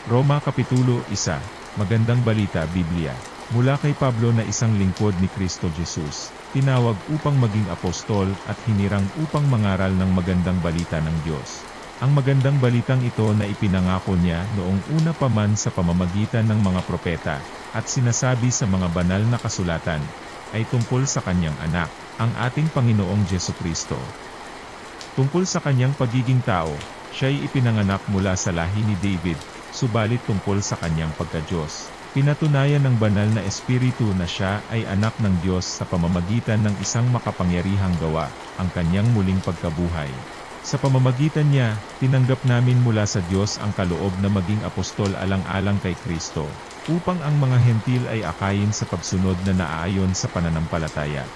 Roma Kapitulo 1. Magandang Balita Biblia. Mula kay Pablo na isang lingkod ni Kristo Jesus, tinawag upang maging apostol at hinirang upang mangaral ng magandang balita ng Diyos. Ang magandang balitang ito na ipinangako niya noong una pa man sa pamamagitan ng mga propeta, at sinasabi sa mga banal na kasulatan, ay tungkol sa kanyang anak, ang ating Panginoong Jesucristo. Tungkol sa kanyang pagiging tao, siya'y ipinanganak mula sa lahi ni David, subalit tungkol sa kanyang pagka-Diyos. Pinatunayan ng banal na espiritu na siya ay anak ng Diyos sa pamamagitan ng isang makapangyarihang gawa, ang kanyang muling pagkabuhay. Sa pamamagitan niya, tinanggap namin mula sa Diyos ang kaloob na maging apostol alang-alang kay Kristo, upang ang mga hentil ay akayin sa pagsunod na naaayon sa pananampalataya.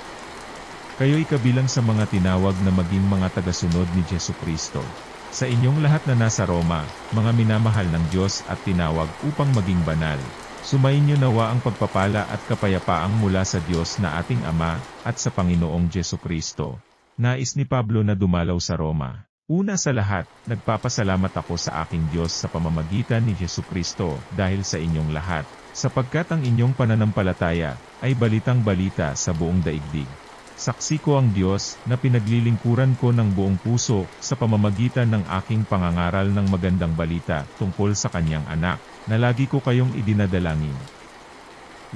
Kayo'y kabilang sa mga tinawag na maging mga tagasunod ni Jesucristo. Sa inyong lahat na nasa Roma, mga minamahal ng Diyos at tinawag upang maging banal, sumainyo nawa ang pagpapala at kapayapaang mula sa Diyos na ating Ama, at sa Panginoong Jesucristo. Nais ni Pablo na dumalaw sa Roma. Una sa lahat, nagpapasalamat ako sa aking Diyos sa pamamagitan ni Jesucristo dahil sa inyong lahat, sapagkat ang inyong pananampalataya ay balitang-balita sa buong daigdig. Saksi ko ang Diyos na pinaglilingkuran ko ng buong puso sa pamamagitan ng aking pangangaral ng magandang balita tungkol sa kanyang anak, na lagi ko kayong idinadalangin.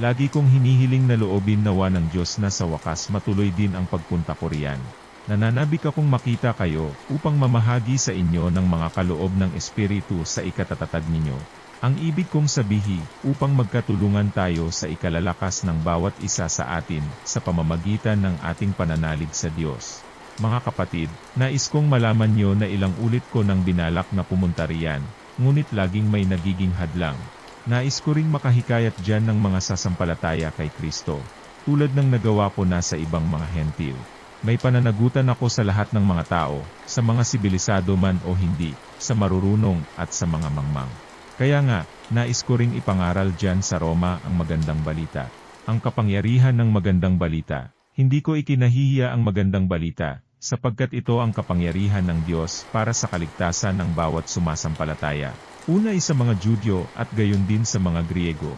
Lagi kong hinihiling na loobin nawa ng Diyos na sa wakas matuloy din ang pagpunta ko riyan. Nananabik akong makita kayo upang mamahagi sa inyo ng mga kaloob ng Espiritu sa ikatatag ninyo. Ang ibig kong sabihin, upang magkatulungan tayo sa ikalalakas ng bawat isa sa atin, sa pamamagitan ng ating pananalig sa Diyos. Mga kapatid, nais kong malaman nyo na ilang ulit ko nang binalak na pumunta riyan, ngunit laging may nagiging hadlang. Nais ko ring makahikayat dyan ng mga sasampalataya kay Kristo, tulad ng nagawa ko na sa ibang mga hentil. May pananagutan ako sa lahat ng mga tao, sa mga sibilisado man o hindi, sa marurunong at sa mga mangmang. Kaya nga, nais ko ring ipangaral dyan sa Roma ang magandang balita. Ang kapangyarihan ng magandang balita. Hindi ko ikinahihiya ang magandang balita, sapagkat ito ang kapangyarihan ng Diyos para sa kaligtasan ng bawat sumasampalataya. Una sa mga Judyo at gayon din sa mga Griego.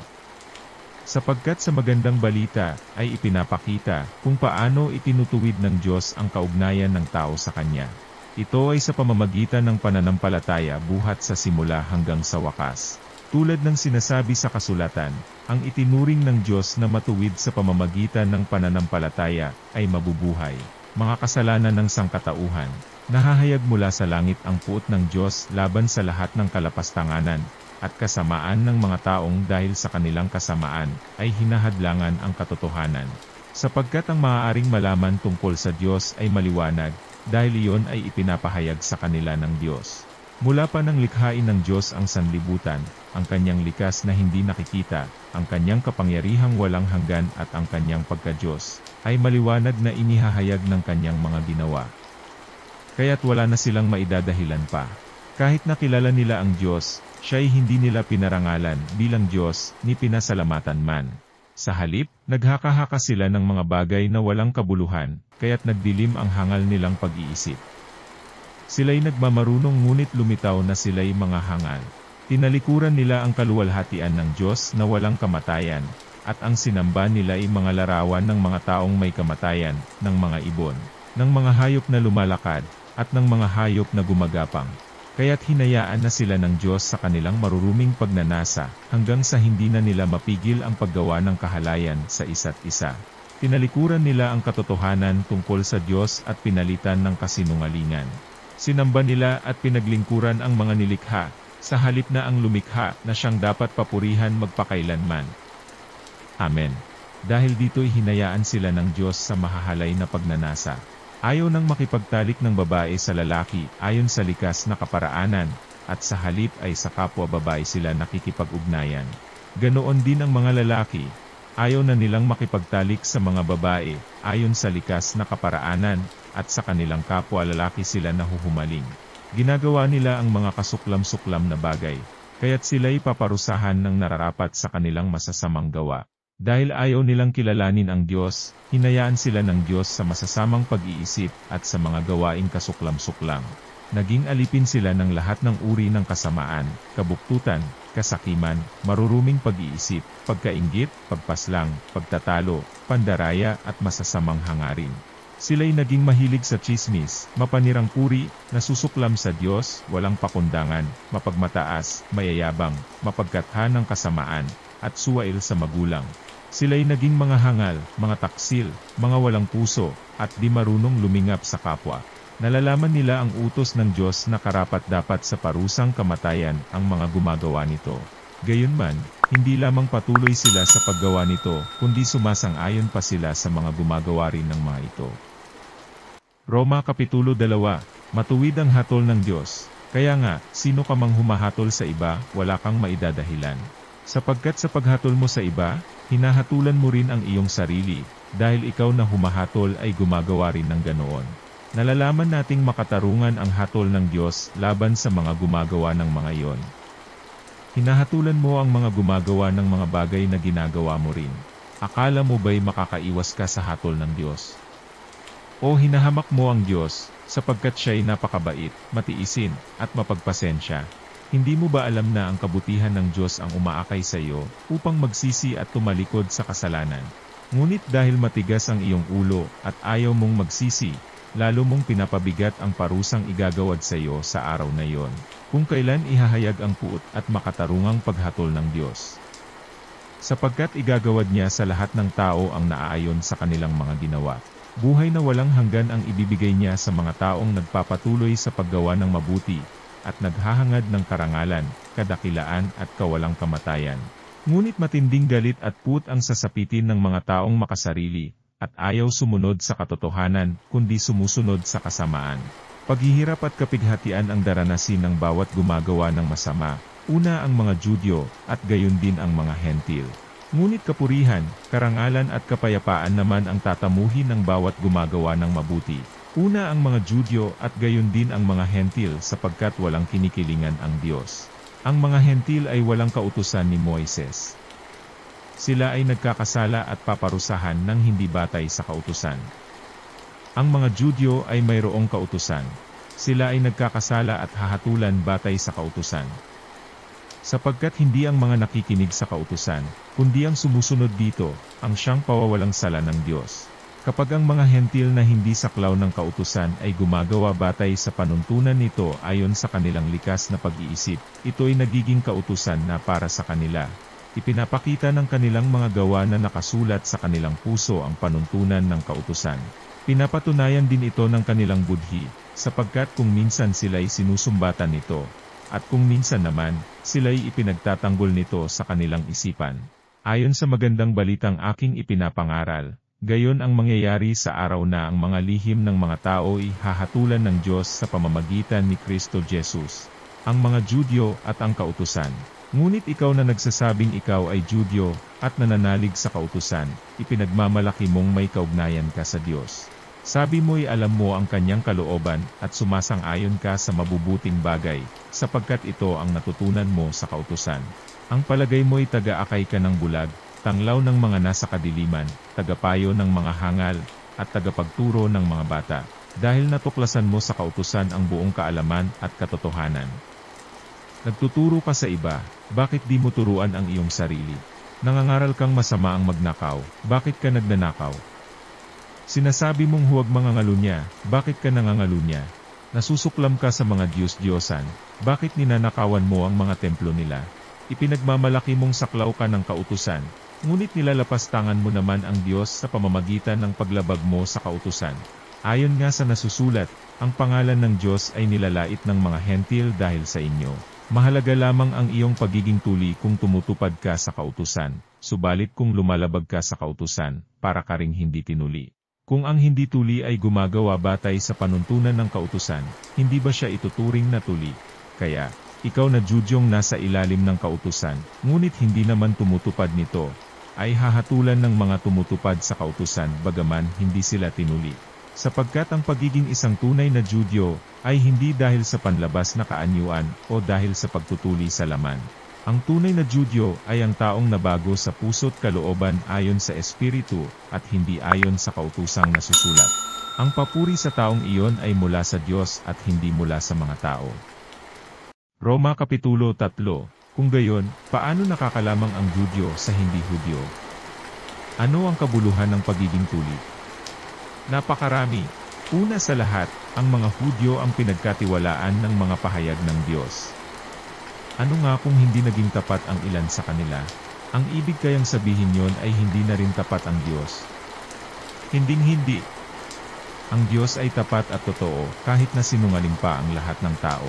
Sapagkat sa magandang balita ay ipinapakita kung paano itinutuwid ng Diyos ang kaugnayan ng tao sa Kanya. Ito ay sa pamamagitan ng pananampalataya buhat sa simula hanggang sa wakas. Tulad ng sinasabi sa kasulatan, ang itinuring ng Diyos na matuwid sa pamamagitan ng pananampalataya ay mabubuhay. Mga kasalanan ng sangkatauhan, nahahayag mula sa langit ang puot ng Diyos laban sa lahat ng kalapastanganan, at kasamaan ng mga taong dahil sa kanilang kasamaan, ay hinahadlangan ang katotohanan. Sapagkat ang maaaring malaman tungkol sa Diyos ay maliwanag, dahil iyon ay ipinapahayag sa kanila ng Diyos. Mula pa nang likhain ng Diyos ang sanlibutan, ang kanyang likas na hindi nakikita, ang kanyang kapangyarihang walang hanggan at ang kanyang pagka-Diyos, ay maliwanag na inihahayag ng kanyang mga ginawa. Kaya't wala na silang maidadahilan pa. Kahit nakilala nila ang Diyos, siya'y hindi nila pinarangalan bilang Diyos, ni pinasalamatan man. Sa halip, naghaka-haka sila ng mga bagay na walang kabuluhan, kaya't nagdilim ang hangal nilang pag-iisip. Sila'y nagmamarunong ngunit lumitaw na sila'y mga hangal. Tinalikuran nila ang kaluwalhatian ng Diyos na walang kamatayan, at ang sinamba nila ay mga larawan ng mga taong may kamatayan, ng mga ibon, ng mga hayop na lumalakad, at ng mga hayop na gumagapang. Kaya't hinayaan na sila ng Diyos sa kanilang maruruming pagnanasa, hanggang sa hindi na nila mapigil ang paggawa ng kahalayan sa isa't isa. Tinalikuran nila ang katotohanan tungkol sa Diyos at pinalitan ng kasinungalingan. Sinamba nila at pinaglingkuran ang mga nilikha, sa halip na ang lumikha na siyang dapat papurihan magpakailanman. Amen. Dahil dito'y hinayaan sila ng Diyos sa mahahalay na pagnanasa. Ayaw nang makipagtalik ng babae sa lalaki ayon sa likas na kaparaanan, at sa halip ay sa kapwa babae sila nakikipag-ugnayan. Ganoon din ang mga lalaki. Ayaw na nilang makipagtalik sa mga babae ayon sa likas na kaparaanan, at sa kanilang kapwa lalaki sila nahuhumaling. Ginagawa nila ang mga kasuklam-suklam na bagay, kaya't sila'y paparusahan ng nararapat sa kanilang masasamang gawa. Dahil ayaw nilang kilalanin ang Diyos, hinayaan sila ng Diyos sa masasamang pag-iisip at sa mga gawaing kasuklam-suklam. Naging alipin sila ng lahat ng uri ng kasamaan, kabuktutan, kasakiman, maruruming pag-iisip, pagkainggit, pagpaslang, pagtatalo, pandaraya at masasamang hangarin. Sila'y naging mahilig sa tsismis, mapanirang puri, nasusuklam sa Diyos, walang pakundangan, mapagmataas, mayayabang, mapagkatha ng kasamaan, at suwail sa magulang. Sila'y naging mga hangal, mga taksil, mga walang puso, at di marunong lumingap sa kapwa. Nalalaman nila ang utos ng Diyos na karapat-dapat sa parusang kamatayan ang mga gumagawa nito. Gayunman, hindi lamang patuloy sila sa paggawa nito, kundi sumasang-ayon pa sila sa mga gumagawa rin ng mga ito. Roma Kapitulo 2, Matuwid ang hatol ng Diyos. Kaya nga, sino ka mang humahatol sa iba, wala kang maidadahilan. Sapagkat sa paghatol mo sa iba, hinahatulan mo rin ang iyong sarili, dahil ikaw na humahatol ay gumagawa rin ng ganoon. Nalalaman nating makatarungan ang hatol ng Diyos laban sa mga gumagawa ng mga iyon. Hinahatulan mo ang mga gumagawa ng mga bagay na ginagawa mo rin. Akala mo ba'y makakaiwas ka sa hatol ng Diyos? O hinahamak mo ang Diyos, sapagkat siya'y napakabait, matiisin, at mapagpasensya. Hindi mo ba alam na ang kabutihan ng Diyos ang umaakay sa iyo, upang magsisi at tumalikod sa kasalanan? Ngunit dahil matigas ang iyong ulo, at ayaw mong magsisi, lalo mong pinapabigat ang parusang igagawad sa iyo sa araw na iyon, kung kailan ihahayag ang puot at makatarungang paghatol ng Diyos. Sapagkat igagawad niya sa lahat ng tao ang naaayon sa kanilang mga ginawa. Buhay na walang hanggan ang ibibigay niya sa mga taong nagpapatuloy sa paggawa ng mabuti, at naghahangad ng karangalan, kadakilaan at kawalang kamatayan. Ngunit matinding galit at puot ang sasapitin ng mga taong makasarili, at ayaw sumunod sa katotohanan, kundi sumusunod sa kasamaan. Paghihirap at kapighatian ang daranasin ng bawat gumagawa ng masama, una ang mga Judyo, at gayon din ang mga Hentil. Ngunit kapurihan, karangalan at kapayapaan naman ang tatamuhin ng bawat gumagawa ng mabuti. Una ang mga Judyo at gayon din ang mga Hentil sapagkat walang kinikilingan ang Diyos. Ang mga Hentil ay walang kautusan ni Moises. Sila ay nagkakasala at paparusahan ng hindi batay sa kautusan. Ang mga Judyo ay mayroong kautusan. Sila ay nagkakasala at hahatulan batay sa kautusan. Sapagkat hindi ang mga nakikinig sa kautusan, kundi ang sumusunod dito, ang siyang pawawalang sala ng Diyos. Kapag ang mga Hentil na hindi saklaw ng kautusan ay gumagawa batay sa panuntunan nito ayon sa kanilang likas na pag-iisip, ito ay nagiging kautusan na para sa kanila. Ipinapakita ng kanilang mga gawa na nakasulat sa kanilang puso ang panuntunan ng kautusan. Pinapatunayan din ito ng kanilang budhi, sapagkat kung minsan sila'y sinusumbatan nito, at kung minsan naman, sila'y ipinagtatanggol nito sa kanilang isipan. Ayon sa magandang balitang aking ipinapangaral, gayon ang mangyayari sa araw na ang mga lihim ng mga tao ay hahatulan ng Diyos sa pamamagitan ni Kristo Jesus, ang mga Judyo at ang kautusan. Ngunit ikaw na nagsasabing ikaw ay Judyo, at nananalig sa kautusan, ipinagmamalaki mong may kaugnayan ka sa Diyos. Sabi mo'y alam mo ang kanyang kalooban, at sumasang-ayon ka sa mabubuting bagay, sapagkat ito ang natutunan mo sa kautusan. Ang palagay mo'y taga-akay ka ng bulag, tanglaw ng mga nasa kadiliman, tagapayo ng mga hangal, at tagapagturo ng mga bata, dahil natuklasan mo sa kautusan ang buong kaalaman at katotohanan. Nagtuturo ka sa iba, bakit di mo turuan ang iyong sarili? Nangangaral kang masama ang magnakaw, bakit ka nagnanakaw? Sinasabi mong huwag mangangalunya, bakit ka nangangalunya? Nasusuklam ka sa mga Diyos-Diyosan, bakit ninanakawan mo ang mga templo nila? Ipinagmamalaki mong saklaw ka ng kautusan, ngunit nilalapastangan mo naman ang Diyos sa pamamagitan ng paglabag mo sa kautusan. Ayon nga sa nasusulat, ang pangalan ng Diyos ay nilalait ng mga Hentil dahil sa inyo. Mahalaga lamang ang iyong pagiging tuli kung tumutupad ka sa kautusan, subalit kung lumalabag ka sa kautusan, para ka ring hindi tinuli. Kung ang hindi tuli ay gumagawa batay sa panuntunan ng kautusan, hindi ba siya ituturing na tuli? Kaya, ikaw na Judyong nasa ilalim ng kautusan, ngunit hindi naman tumutupad nito, ay hahatulan ng mga tumutupad sa kautusan bagaman hindi sila tinuli. Sapagkat ang pagiging isang tunay na Judyo, ay hindi dahil sa panlabas na kaanyuan, o dahil sa pagtutuli sa laman. Ang tunay na Judyo, ay ang taong nabago sa puso't kalooban ayon sa Espiritu, at hindi ayon sa kautusang nasusulat. Ang papuri sa taong iyon ay mula sa Diyos at hindi mula sa mga tao. Roma Kapitulo 3, Kung gayon, paano nakakalamang ang Hudyo sa hindi Hudyo? Ano ang kabuluhan ng pagiging tuli? Napakarami. Una sa lahat, ang mga Hudyo ang pinagkatiwalaan ng mga pahayag ng Diyos. Ano nga kung hindi naging tapat ang ilan sa kanila? Ang ibig kayang sabihin yon ay hindi na rin tapat ang Diyos. Hinding-hindi. Ang Diyos ay tapat at totoo, kahit na sinungaling pa ang lahat ng tao.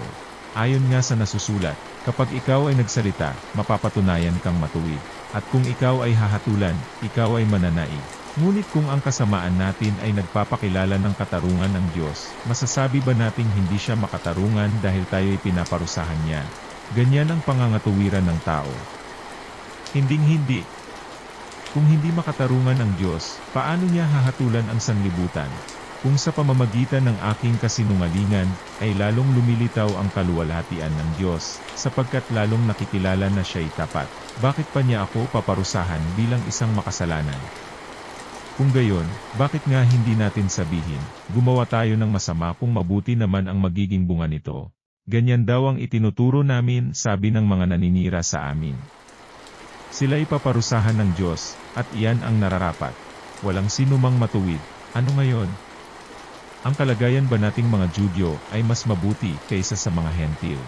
Ayon nga sa nasusulat, kapag ikaw ay nagsalita, mapapatunayan kang matuwid. At kung ikaw ay hahatulan, ikaw ay mananaig. Ngunit kung ang kasamaan natin ay nagpapakilala ng katarungan ng Diyos, masasabi ba nating hindi siya makatarungan dahil tayo ay pinaparusahan niya? Ganyan ang pangangatuwiran ng tao. Hinding-hindi. Kung hindi makatarungan ang Diyos, paano niya hahatulan ang sanlibutan? Kung sa pamamagitan ng aking kasinungalingan, ay lalong lumilitaw ang kaluwalhatian ng Diyos, sapagkat lalong nakikilala na siya'y tapat, bakit pa niya ako paparusahan bilang isang makasalanan? Kung gayon, bakit nga hindi natin sabihin, gumawa tayo ng masama kung mabuti naman ang magiging bunga nito? Ganyan daw ang itinuturo namin, sabi ng mga naninira sa amin. Sila'y paparusahan ng Diyos, at iyan ang nararapat. Walang sinumang matuwid. Ano ngayon? Ang kalagayan ba nating mga Judyo ay mas mabuti kaysa sa mga Hentil?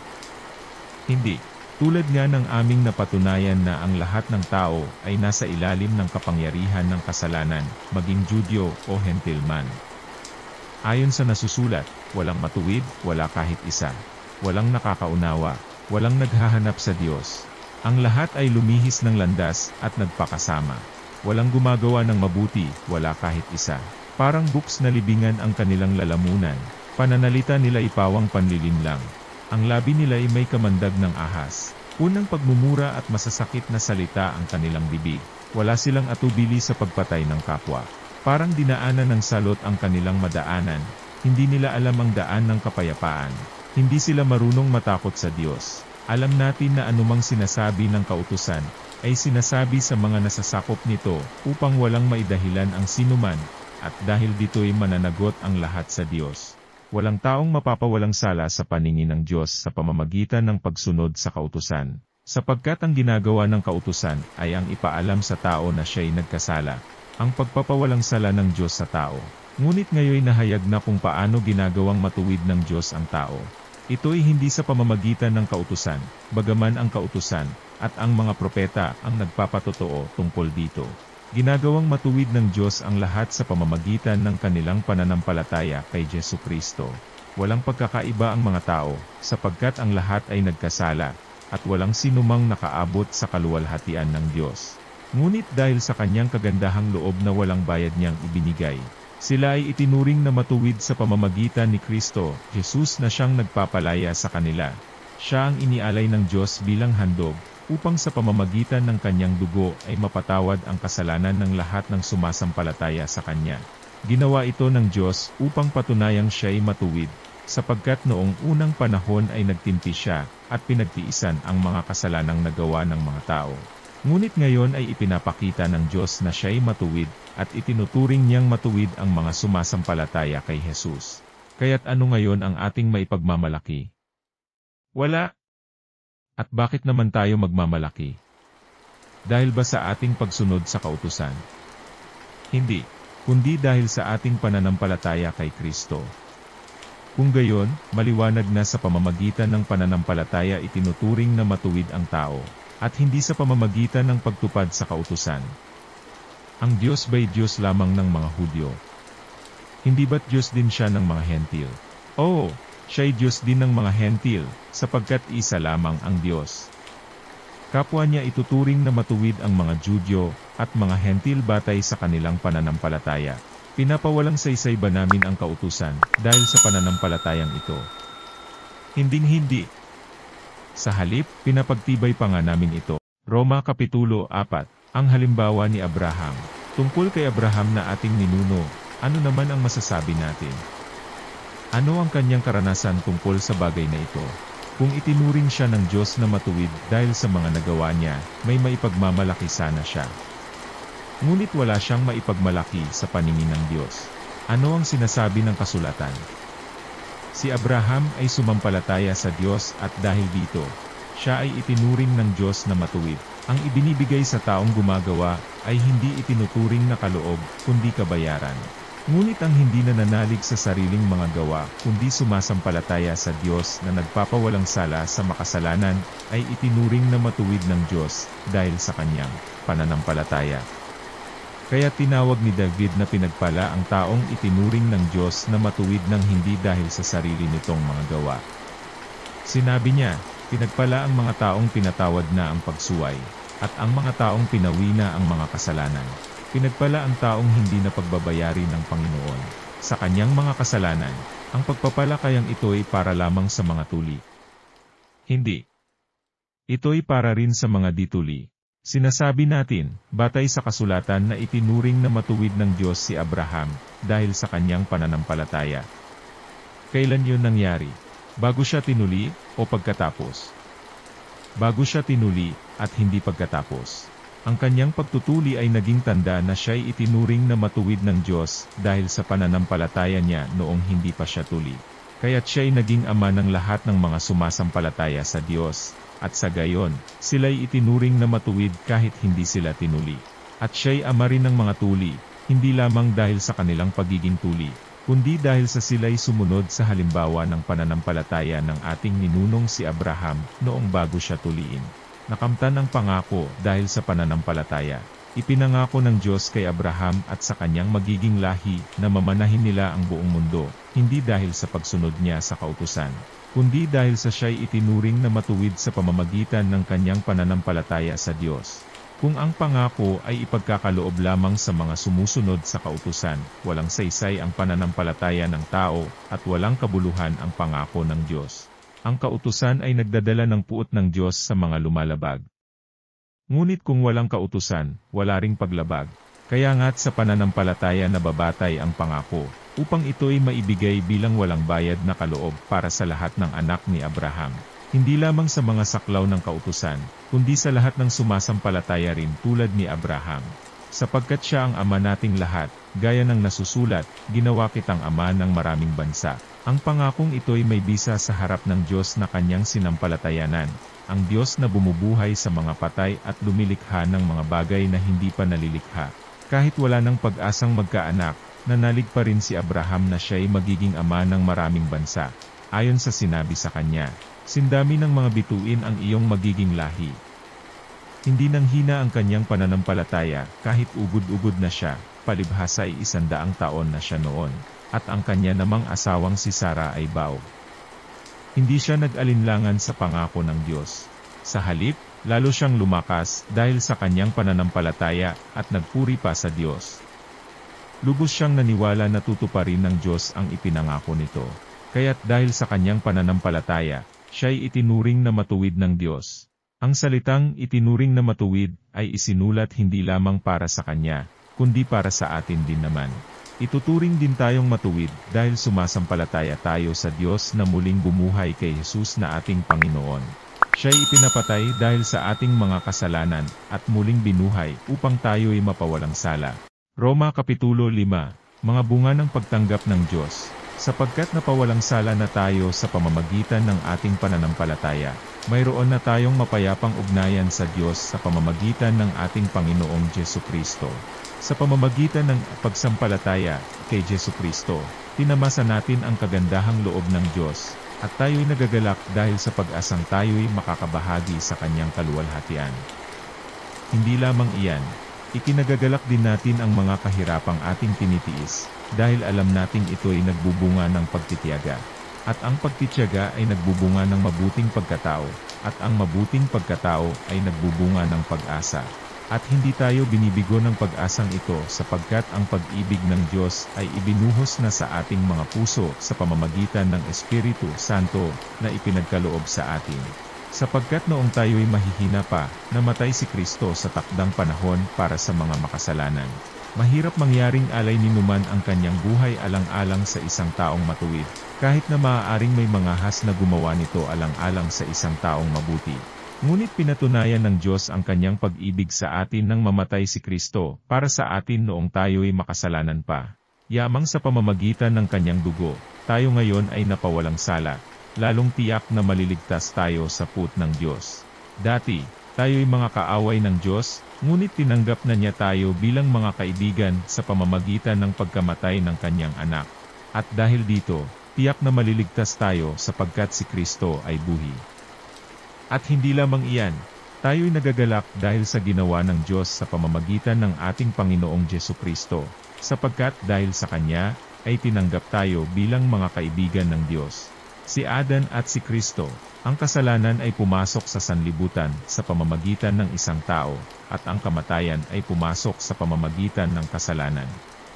Hindi. Tulad nga ng aming napatunayan na ang lahat ng tao ay nasa ilalim ng kapangyarihan ng kasalanan, maging Judyo o Hentil man. Ayon sa nasusulat, walang matuwid, wala kahit isa. Walang nakakaunawa, walang naghahanap sa Diyos. Ang lahat ay lumihis ng landas at nagpakasama. Walang gumagawa ng mabuti, wala kahit isa. Parang buks na libingan ang kanilang lalamunan. Pananalita nila ipawang panlilim lang. Ang labi nila ay may kamandag ng ahas. Unang pagmumura at masasakit na salita ang kanilang bibig. Wala silang atubili sa pagpatay ng kapwa. Parang dinaanan ng salot ang kanilang madaanan. Hindi nila alam ang daan ng kapayapaan. Hindi sila marunong matakot sa Diyos. Alam natin na anumang sinasabi ng kautusan, ay sinasabi sa mga nasasakop nito, upang walang maidahilan ang sinuman, at dahil dito'y mananagot ang lahat sa Diyos. Walang taong mapapawalang sala sa paningin ng Diyos sa pamamagitan ng pagsunod sa kautusan, sapagkat ang ginagawa ng kautusan ay ang ipaalam sa tao na siya'y nagkasala, ang pagpapawalang sala ng Diyos sa tao. Ngunit ngayon nahayag na kung paano ginagawang matuwid ng Diyos ang tao. Ito'y hindi sa pamamagitan ng kautusan, bagaman ang kautusan, at ang mga propeta ang nagpapatotoo tungkol dito. Ginagawang matuwid ng Diyos ang lahat sa pamamagitan ng kanilang pananampalataya kay Jesucristo. Walang pagkakaiba ang mga tao, sapagkat ang lahat ay nagkasala, at walang sinumang nakaabot sa kaluwalhatian ng Diyos. Ngunit dahil sa kanyang kagandahang loob na walang bayad niyang ibinigay, sila ay itinuring na matuwid sa pamamagitan ni Kristo, Jesus na siyang nagpapalaya sa kanila. Siya ang inialay ng Diyos bilang handog, upang sa pamamagitan ng kanyang dugo ay mapatawad ang kasalanan ng lahat ng sumasampalataya sa kanya. Ginawa ito ng Diyos upang patunayang siya'y matuwid, sapagkat noong unang panahon ay nagtimpi siya, at pinagtiisan ang mga kasalanang nagawa ng mga tao. Ngunit ngayon ay ipinapakita ng Diyos na siya'y matuwid, at itinuturing niyang matuwid ang mga sumasampalataya kay Jesus. Kaya't ano ngayon ang ating maipagmamalaki? Wala. At bakit naman tayo magmamalaki? Dahil ba sa ating pagsunod sa kautusan? Hindi, kundi dahil sa ating pananampalataya kay Kristo. Kung gayon, maliwanag na sa pamamagitan ng pananampalataya itinuturing na matuwid ang tao, at hindi sa pamamagitan ng pagtupad sa kautusan. Ang Diyos ba'y Diyos lamang ng mga Hudyo? Hindi ba't Diyos din siya ng mga Hentil? Oo, siya'y Diyos din ng mga Hentil, sapagkat isa lamang ang Diyos. Kapwa niya ituturing na matuwid ang mga Judyo, at mga Hentil batay sa kanilang pananampalataya. Pinapawalang saysay ba namin ang kautusan, dahil sa pananampalatayang ito? Hinding-hindi. Sa halip, pinapagtibay pa nga namin ito. Roma Kapitulo 4, ang halimbawa ni Abraham. Tungkol kay Abraham na ating ninuno, ano naman ang masasabi natin? Ano ang kanyang karanasan tungkol sa bagay na ito? Kung itinuring siya ng Diyos na matuwid dahil sa mga nagawa niya, may maipagmamalaki sana siya. Ngunit wala siyang maipagmalaki sa paningin ng Diyos. Ano ang sinasabi ng kasulatan? Si Abraham ay sumampalataya sa Diyos at dahil dito, siya ay itinuring ng Diyos na matuwid. Ang ibinibigay sa taong gumagawa ay hindi itinuturing na kaloob, kundi kabayaran. Ngunit ang hindi nananalig sa sariling mga gawa, kundi sumasampalataya sa Diyos na nagpapawalang sala sa makasalanan, ay itinuring na matuwid ng Diyos, dahil sa kanyang pananampalataya. Kaya tinawag ni David na pinagpala ang taong itinuring ng Diyos na matuwid ng hindi dahil sa sarili nitong mga gawa. Sinabi niya, pinagpala ang mga taong pinatawad na ang pagsuway, at ang mga taong pinawi na ang mga kasalanan. Pinagpala ang taong hindi na pagbabayari ng Panginoon sa kanyang mga kasalanan. Ang pagpapala kayang ito'y para lamang sa mga tuli. Hindi. Ito'y para rin sa mga dituli. Sinasabi natin, batay sa kasulatan na itinuring na matuwid ng Diyos si Abraham, dahil sa kanyang pananampalataya. Kailan yun nangyari? Bago siya tinuli, o pagkatapos? Bago siya tinuli, at hindi pagkatapos. Ang kanyang pagtutuli ay naging tanda na siya'y itinuring na matuwid ng Diyos, dahil sa pananampalataya niya noong hindi pa siya tuli. Kaya't siya'y naging ama ng lahat ng mga sumasampalataya sa Diyos, at sa gayon, sila'y itinuring na matuwid kahit hindi sila tinuli. At siya'y ama rin ng mga tuli, hindi lamang dahil sa kanilang pagiging tuli, kundi dahil sa sila'y sumunod sa halimbawa ng pananampalataya ng ating ninunong si Abraham noong bago siya tuliin. Nakamtan ang pangako dahil sa pananampalataya. Ipinangako ng Diyos kay Abraham at sa kanyang magiging lahi na mamanahin nila ang buong mundo, hindi dahil sa pagsunod niya sa kautusan, kundi dahil sa siya'y itinuring na matuwid sa pamamagitan ng kanyang pananampalataya sa Diyos. Kung ang pangako ay ipagkakaloob lamang sa mga sumusunod sa kautusan, walang saysay ang pananampalataya ng tao, at walang kabuluhan ang pangako ng Diyos. Ang kautusan ay nagdadala ng puot ng Diyos sa mga lumalabag. Ngunit kung walang kautusan, wala ring paglabag. Kaya nga't sa pananampalataya nababatay ang pangako, upang ito'y maibigay bilang walang bayad na kaloob para sa lahat ng anak ni Abraham. Hindi lamang sa mga saklaw ng kautusan, kundi sa lahat ng sumasampalataya rin tulad ni Abraham. Sapagkat siya ang ama nating lahat, gaya ng nasusulat, ginawa kitang ama ng maraming bansa. Ang pangakong ito'y may bisa sa harap ng Diyos na kanyang sinampalatayanan, ang Diyos na bumubuhay sa mga patay at lumilikha ng mga bagay na hindi pa nalilikha. Kahit wala ng pag-asang magkaanak, nanalig pa rin si Abraham na siya'y magiging ama ng maraming bansa. Ayon sa sinabi sa kanya, sindami ng mga bituin ang iyong magiging lahi. Hindi nang hina ang kanyang pananampalataya, kahit ugod-ugod na siya, palibhasa ay 100 taon na siya noon, at ang kanya namang asawang si Sara ay baog. Hindi siya nag-alinlangan sa pangako ng Diyos. Sa halip, lalo siyang lumakas dahil sa kanyang pananampalataya at nagpuri pa sa Diyos. Lubos siyang naniwala na tutuparin ng Diyos ang ipinangako nito. Kaya't dahil sa kanyang pananampalataya, siya'y itinuring na matuwid ng Diyos. Ang salitang itinuring na matuwid ay isinulat hindi lamang para sa kanya, kundi para sa atin din naman. Ituturing din tayong matuwid dahil sumasampalataya tayo sa Diyos na muling bumuhay kay Jesus na ating Panginoon. Siya'y ipinapatay dahil sa ating mga kasalanan at muling binuhay upang tayo'y mapawalang sala. Roma Kapitulo 5, Mga bunga ng pagtanggap ng Diyos. Sapagkat napawalang sala na tayo sa pamamagitan ng ating pananampalataya, mayroon na tayong mapayapang ugnayan sa Diyos sa pamamagitan ng ating Panginoong Jesucristo. Sa pamamagitan ng pagsampalataya kay Jesucristo, tinamasa natin ang kagandahang loob ng Diyos, at tayo'y nagagalak dahil sa pag-asang tayo'y makakabahagi sa kanyang kaluwalhatian. Hindi lamang iyan, ikinagagalak din natin ang mga kahirapang ating tinitiis, dahil alam nating ito'y nagbubunga ng pagtitiyaga. At ang pagtitiyaga ay nagbubunga ng mabuting pagkatao, at ang mabuting pagkatao ay nagbubunga ng pag-asa. At hindi tayo binibigo ng pag-asang ito sapagkat ang pag-ibig ng Diyos ay ibinuhos na sa ating mga puso sa pamamagitan ng Espiritu Santo na ipinagkaloob sa atin. Sapagkat noong tayo'y mahihina pa, namatay si Kristo sa takdang panahon para sa mga makasalanan. Mahirap mangyaring alay ni numan ang kanyang buhay alang-alang sa isang taong matuwid, kahit na maaaring may mga has na gumawa nito alang-alang sa isang taong mabuti. Ngunit pinatunayan ng Diyos ang kanyang pag-ibig sa atin nang mamatay si Kristo para sa atin noong tayo'y makasalanan pa. Yamang sa pamamagitan ng kanyang dugo, tayo ngayon ay napawalang sala. lalong tiyak na maliligtas tayo sa put ng Diyos. Dati, tayo'y mga kaaway ng Diyos, ngunit tinanggap na niya tayo bilang mga kaibigan sa pamamagitan ng pagkamatay ng kanyang anak. At dahil dito, tiyak na maliligtas tayo sapagkat si Kristo ay buhay. At hindi lamang iyan, tayo'y nagagalak dahil sa ginawa ng Diyos sa pamamagitan ng ating Panginoong Jesucristo, sapagkat dahil sa Kanya, ay tinanggap tayo bilang mga kaibigan ng Diyos. Si Adan at si Kristo, ang kasalanan ay pumasok sa sanlibutan sa pamamagitan ng isang tao, at ang kamatayan ay pumasok sa pamamagitan ng kasalanan.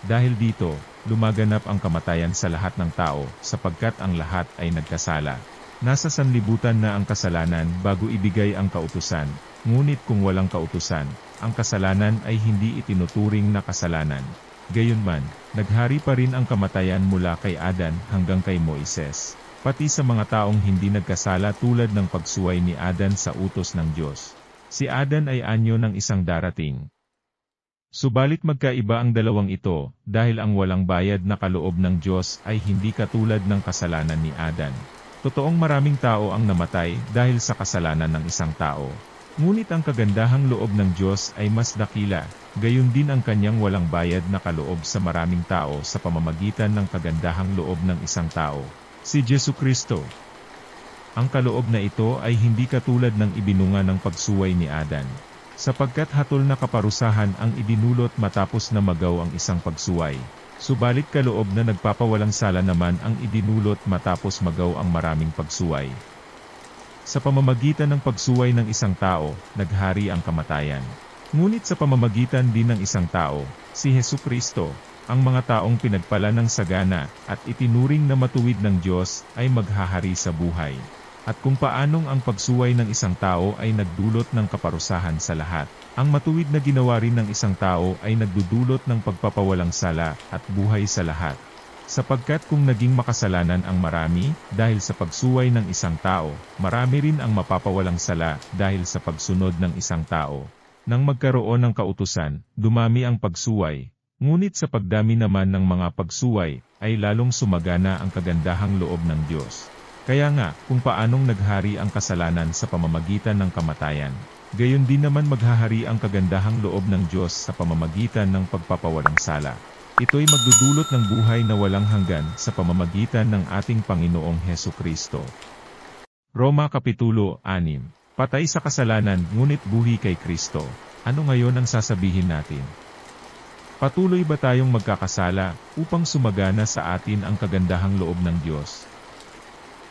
Dahil dito, lumaganap ang kamatayan sa lahat ng tao, sapagkat ang lahat ay nagkasala. Nasa sanlibutan na ang kasalanan bago ibigay ang kautusan, ngunit kung walang kautusan, ang kasalanan ay hindi itinuturing na kasalanan. Gayunman, naghari pa rin ang kamatayan mula kay Adan hanggang kay Moises, pati sa mga taong hindi nagkasala tulad ng pagsuway ni Adan sa utos ng Diyos. Si Adan ay anyo ng isang darating. Subalit magkaiba ang dalawang ito, dahil ang walang bayad na kaloob ng Diyos ay hindi katulad ng kasalanan ni Adan. Totoong maraming tao ang namatay dahil sa kasalanan ng isang tao. Ngunit ang kagandahang loob ng Diyos ay mas dakila, gayon din ang kanyang walang bayad na kaloob sa maraming tao sa pamamagitan ng kagandahang loob ng isang tao, si Jesucristo. Ang kaloob na ito ay hindi katulad ng ibinunga ng pagsuway ni Adan, sapagkat hatol na kaparusahan ang idinulot matapos na magaw ang isang pagsuway. Subalit kaloob na nagpapawalang sala naman ang idinulot matapos magaw ang maraming pagsuway. Sa pamamagitan ng pagsuway ng isang tao, naghari ang kamatayan. Ngunit sa pamamagitan din ng isang tao, si Jesucristo, ang mga taong pinagpala ng sagana at itinuring na matuwid ng Diyos ay maghahari sa buhay. At kung paanong ang pagsuway ng isang tao ay nagdulot ng kaparusahan sa lahat, ang matuwid na ginawa rin ng isang tao ay nagdudulot ng pagpapawalang sala at buhay sa lahat. Sapagkat kung naging makasalanan ang marami, dahil sa pagsuway ng isang tao, marami rin ang mapapawalang sala dahil sa pagsunod ng isang tao. Nang magkaroon ng kautusan, dumami ang pagsuway, ngunit sa pagdami naman ng mga pagsuway, ay lalong sumagana ang kagandahang loob ng Diyos. Kaya nga, kung paanong naghari ang kasalanan sa pamamagitan ng kamatayan, gayon din naman maghahari ang kagandahang loob ng Diyos sa pamamagitan ng pagpapawalang sala. Ito'y magdudulot ng buhay na walang hanggan sa pamamagitan ng ating Panginoong Hesukristo. Roma Kapitulo 6. Patay sa kasalanan ngunit buhay kay Kristo. Ano ngayon ang sasabihin natin? Patuloy ba tayong magkakasala upang sumagana sa atin ang kagandahang loob ng Diyos?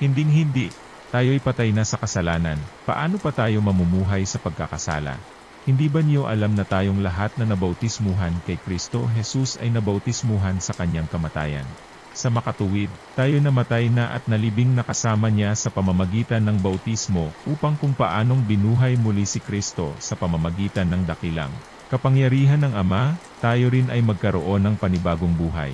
Hinding-hindi, tayo'y patay na sa kasalanan, paano pa tayo mamumuhay sa pagkakasala? Hindi ba niyo alam na tayong lahat na nabautismuhan kay Kristo Jesus ay nabautismuhan sa kanyang kamatayan? Sa makatuwid, tayo namatay na at nalibing na kasama niya sa pamamagitan ng bautismo upang kung paanong binuhay muli si Kristo sa pamamagitan ng dakilang kapangyarihan ng Ama, tayo rin ay magkaroon ng panibagong buhay.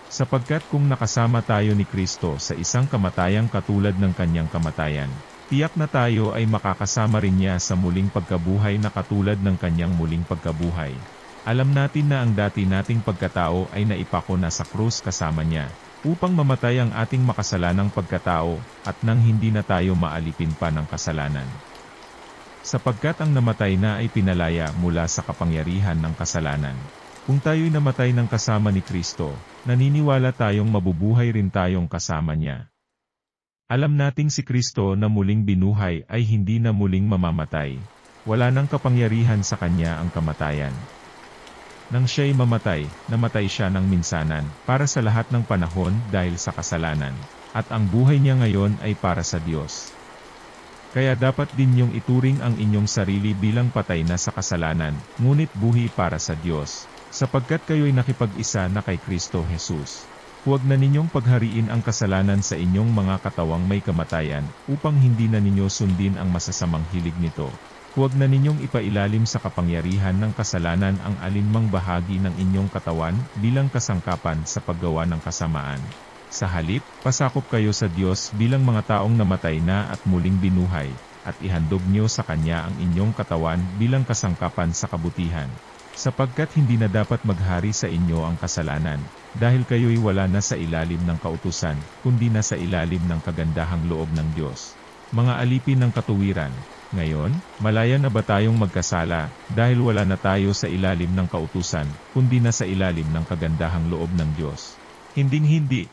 Sapagkat kung nakasama tayo ni Kristo sa isang kamatayang katulad ng kanyang kamatayan, tiyak na tayo ay makakasama rin niya sa muling pagkabuhay na katulad ng kanyang muling pagkabuhay. Alam natin na ang dati nating pagkatao ay naipako na sa krus kasama niya, upang mamatay ang ating makasalanang pagkatao, at nang hindi na tayo maalipin pa ng kasalanan. Sapagkat ang namatay na ay pinalaya mula sa kapangyarihan ng kasalanan. Kung tayo'y namatay ng kasama ni Kristo, naniniwala tayong mabubuhay rin tayong kasama niya. Alam nating si Kristo na muling binuhay ay hindi na muling mamamatay. Wala nang kapangyarihan sa kanya ang kamatayan. Nang siya'y mamatay, namatay siya ng minsanan, para sa lahat ng panahon dahil sa kasalanan, at ang buhay niya ngayon ay para sa Diyos. Kaya dapat din niyong ituring ang inyong sarili bilang patay na sa kasalanan, ngunit buhay para sa Diyos, sapagkat kayo'y nakipag-isa na kay Kristo Jesus. Huwag na ninyong paghariin ang kasalanan sa inyong mga katawang may kamatayan, upang hindi na ninyo sundin ang masasamang hilig nito. Huwag na ninyong ipailalim sa kapangyarihan ng kasalanan ang alinmang bahagi ng inyong katawan bilang kasangkapan sa paggawa ng kasamaan. Sa halip, pasakop kayo sa Diyos bilang mga taong namatay na at muling binuhay, at ihandog niyo sa Kanya ang inyong katawan bilang kasangkapan sa kabutihan. Sapagkat hindi na dapat maghari sa inyo ang kasalanan, dahil kayo'y wala na sa ilalim ng kautusan, kundi na sa ilalim ng kagandahang loob ng Diyos. Mga alipin ng katuwiran, ngayon, malaya na ba tayong magkasala, dahil wala na tayo sa ilalim ng kautusan, kundi na sa ilalim ng kagandahang loob ng Diyos? Hinding-hindi.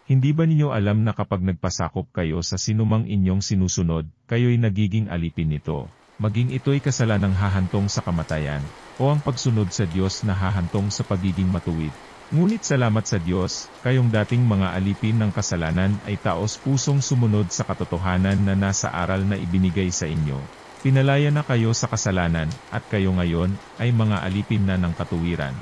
Hindi ba ninyo alam na kapag nagpasakop kayo sa sinumang inyong sinusunod, kayo'y nagiging alipin nito, maging ito'y kasalanang hahantong sa kamatayan, o ang pagsunod sa Diyos na hahantong sa pagiging matuwid? Ngunit salamat sa Diyos, kayong dating mga alipin ng kasalanan ay taos-pusong sumunod sa katotohanan na nasa aral na ibinigay sa inyo. Pinalaya na kayo sa kasalanan, at kayo ngayon ay mga alipin na ng katuwiran.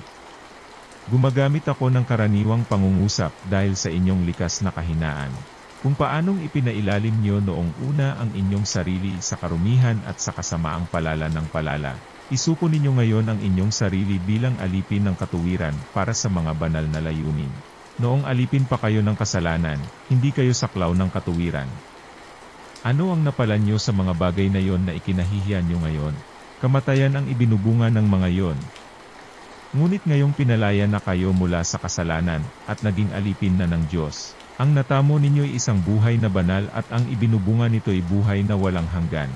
Gumagamit ako ng karaniwang pangungusap dahil sa inyong likas na kahinaan. Kung paanong ipinailalim niyo noong una ang inyong sarili sa karumihan at sa kasamaang palala ng palala, isuko ninyo ngayon ang inyong sarili bilang alipin ng katuwiran para sa mga banal na layunin. Noong alipin pa kayo ng kasalanan, hindi kayo saklaw ng katuwiran. Ano ang napala niyo sa mga bagay na yon na ikinahihiyan niyo ngayon? Kamatayan ang ibinubunga ng mga yon. Ngunit ngayong pinalaya na kayo mula sa kasalanan, at naging alipin na ng Diyos, ang natamo ninyo'y isang buhay na banal at ang ibinubunga nito'y buhay na walang hanggan.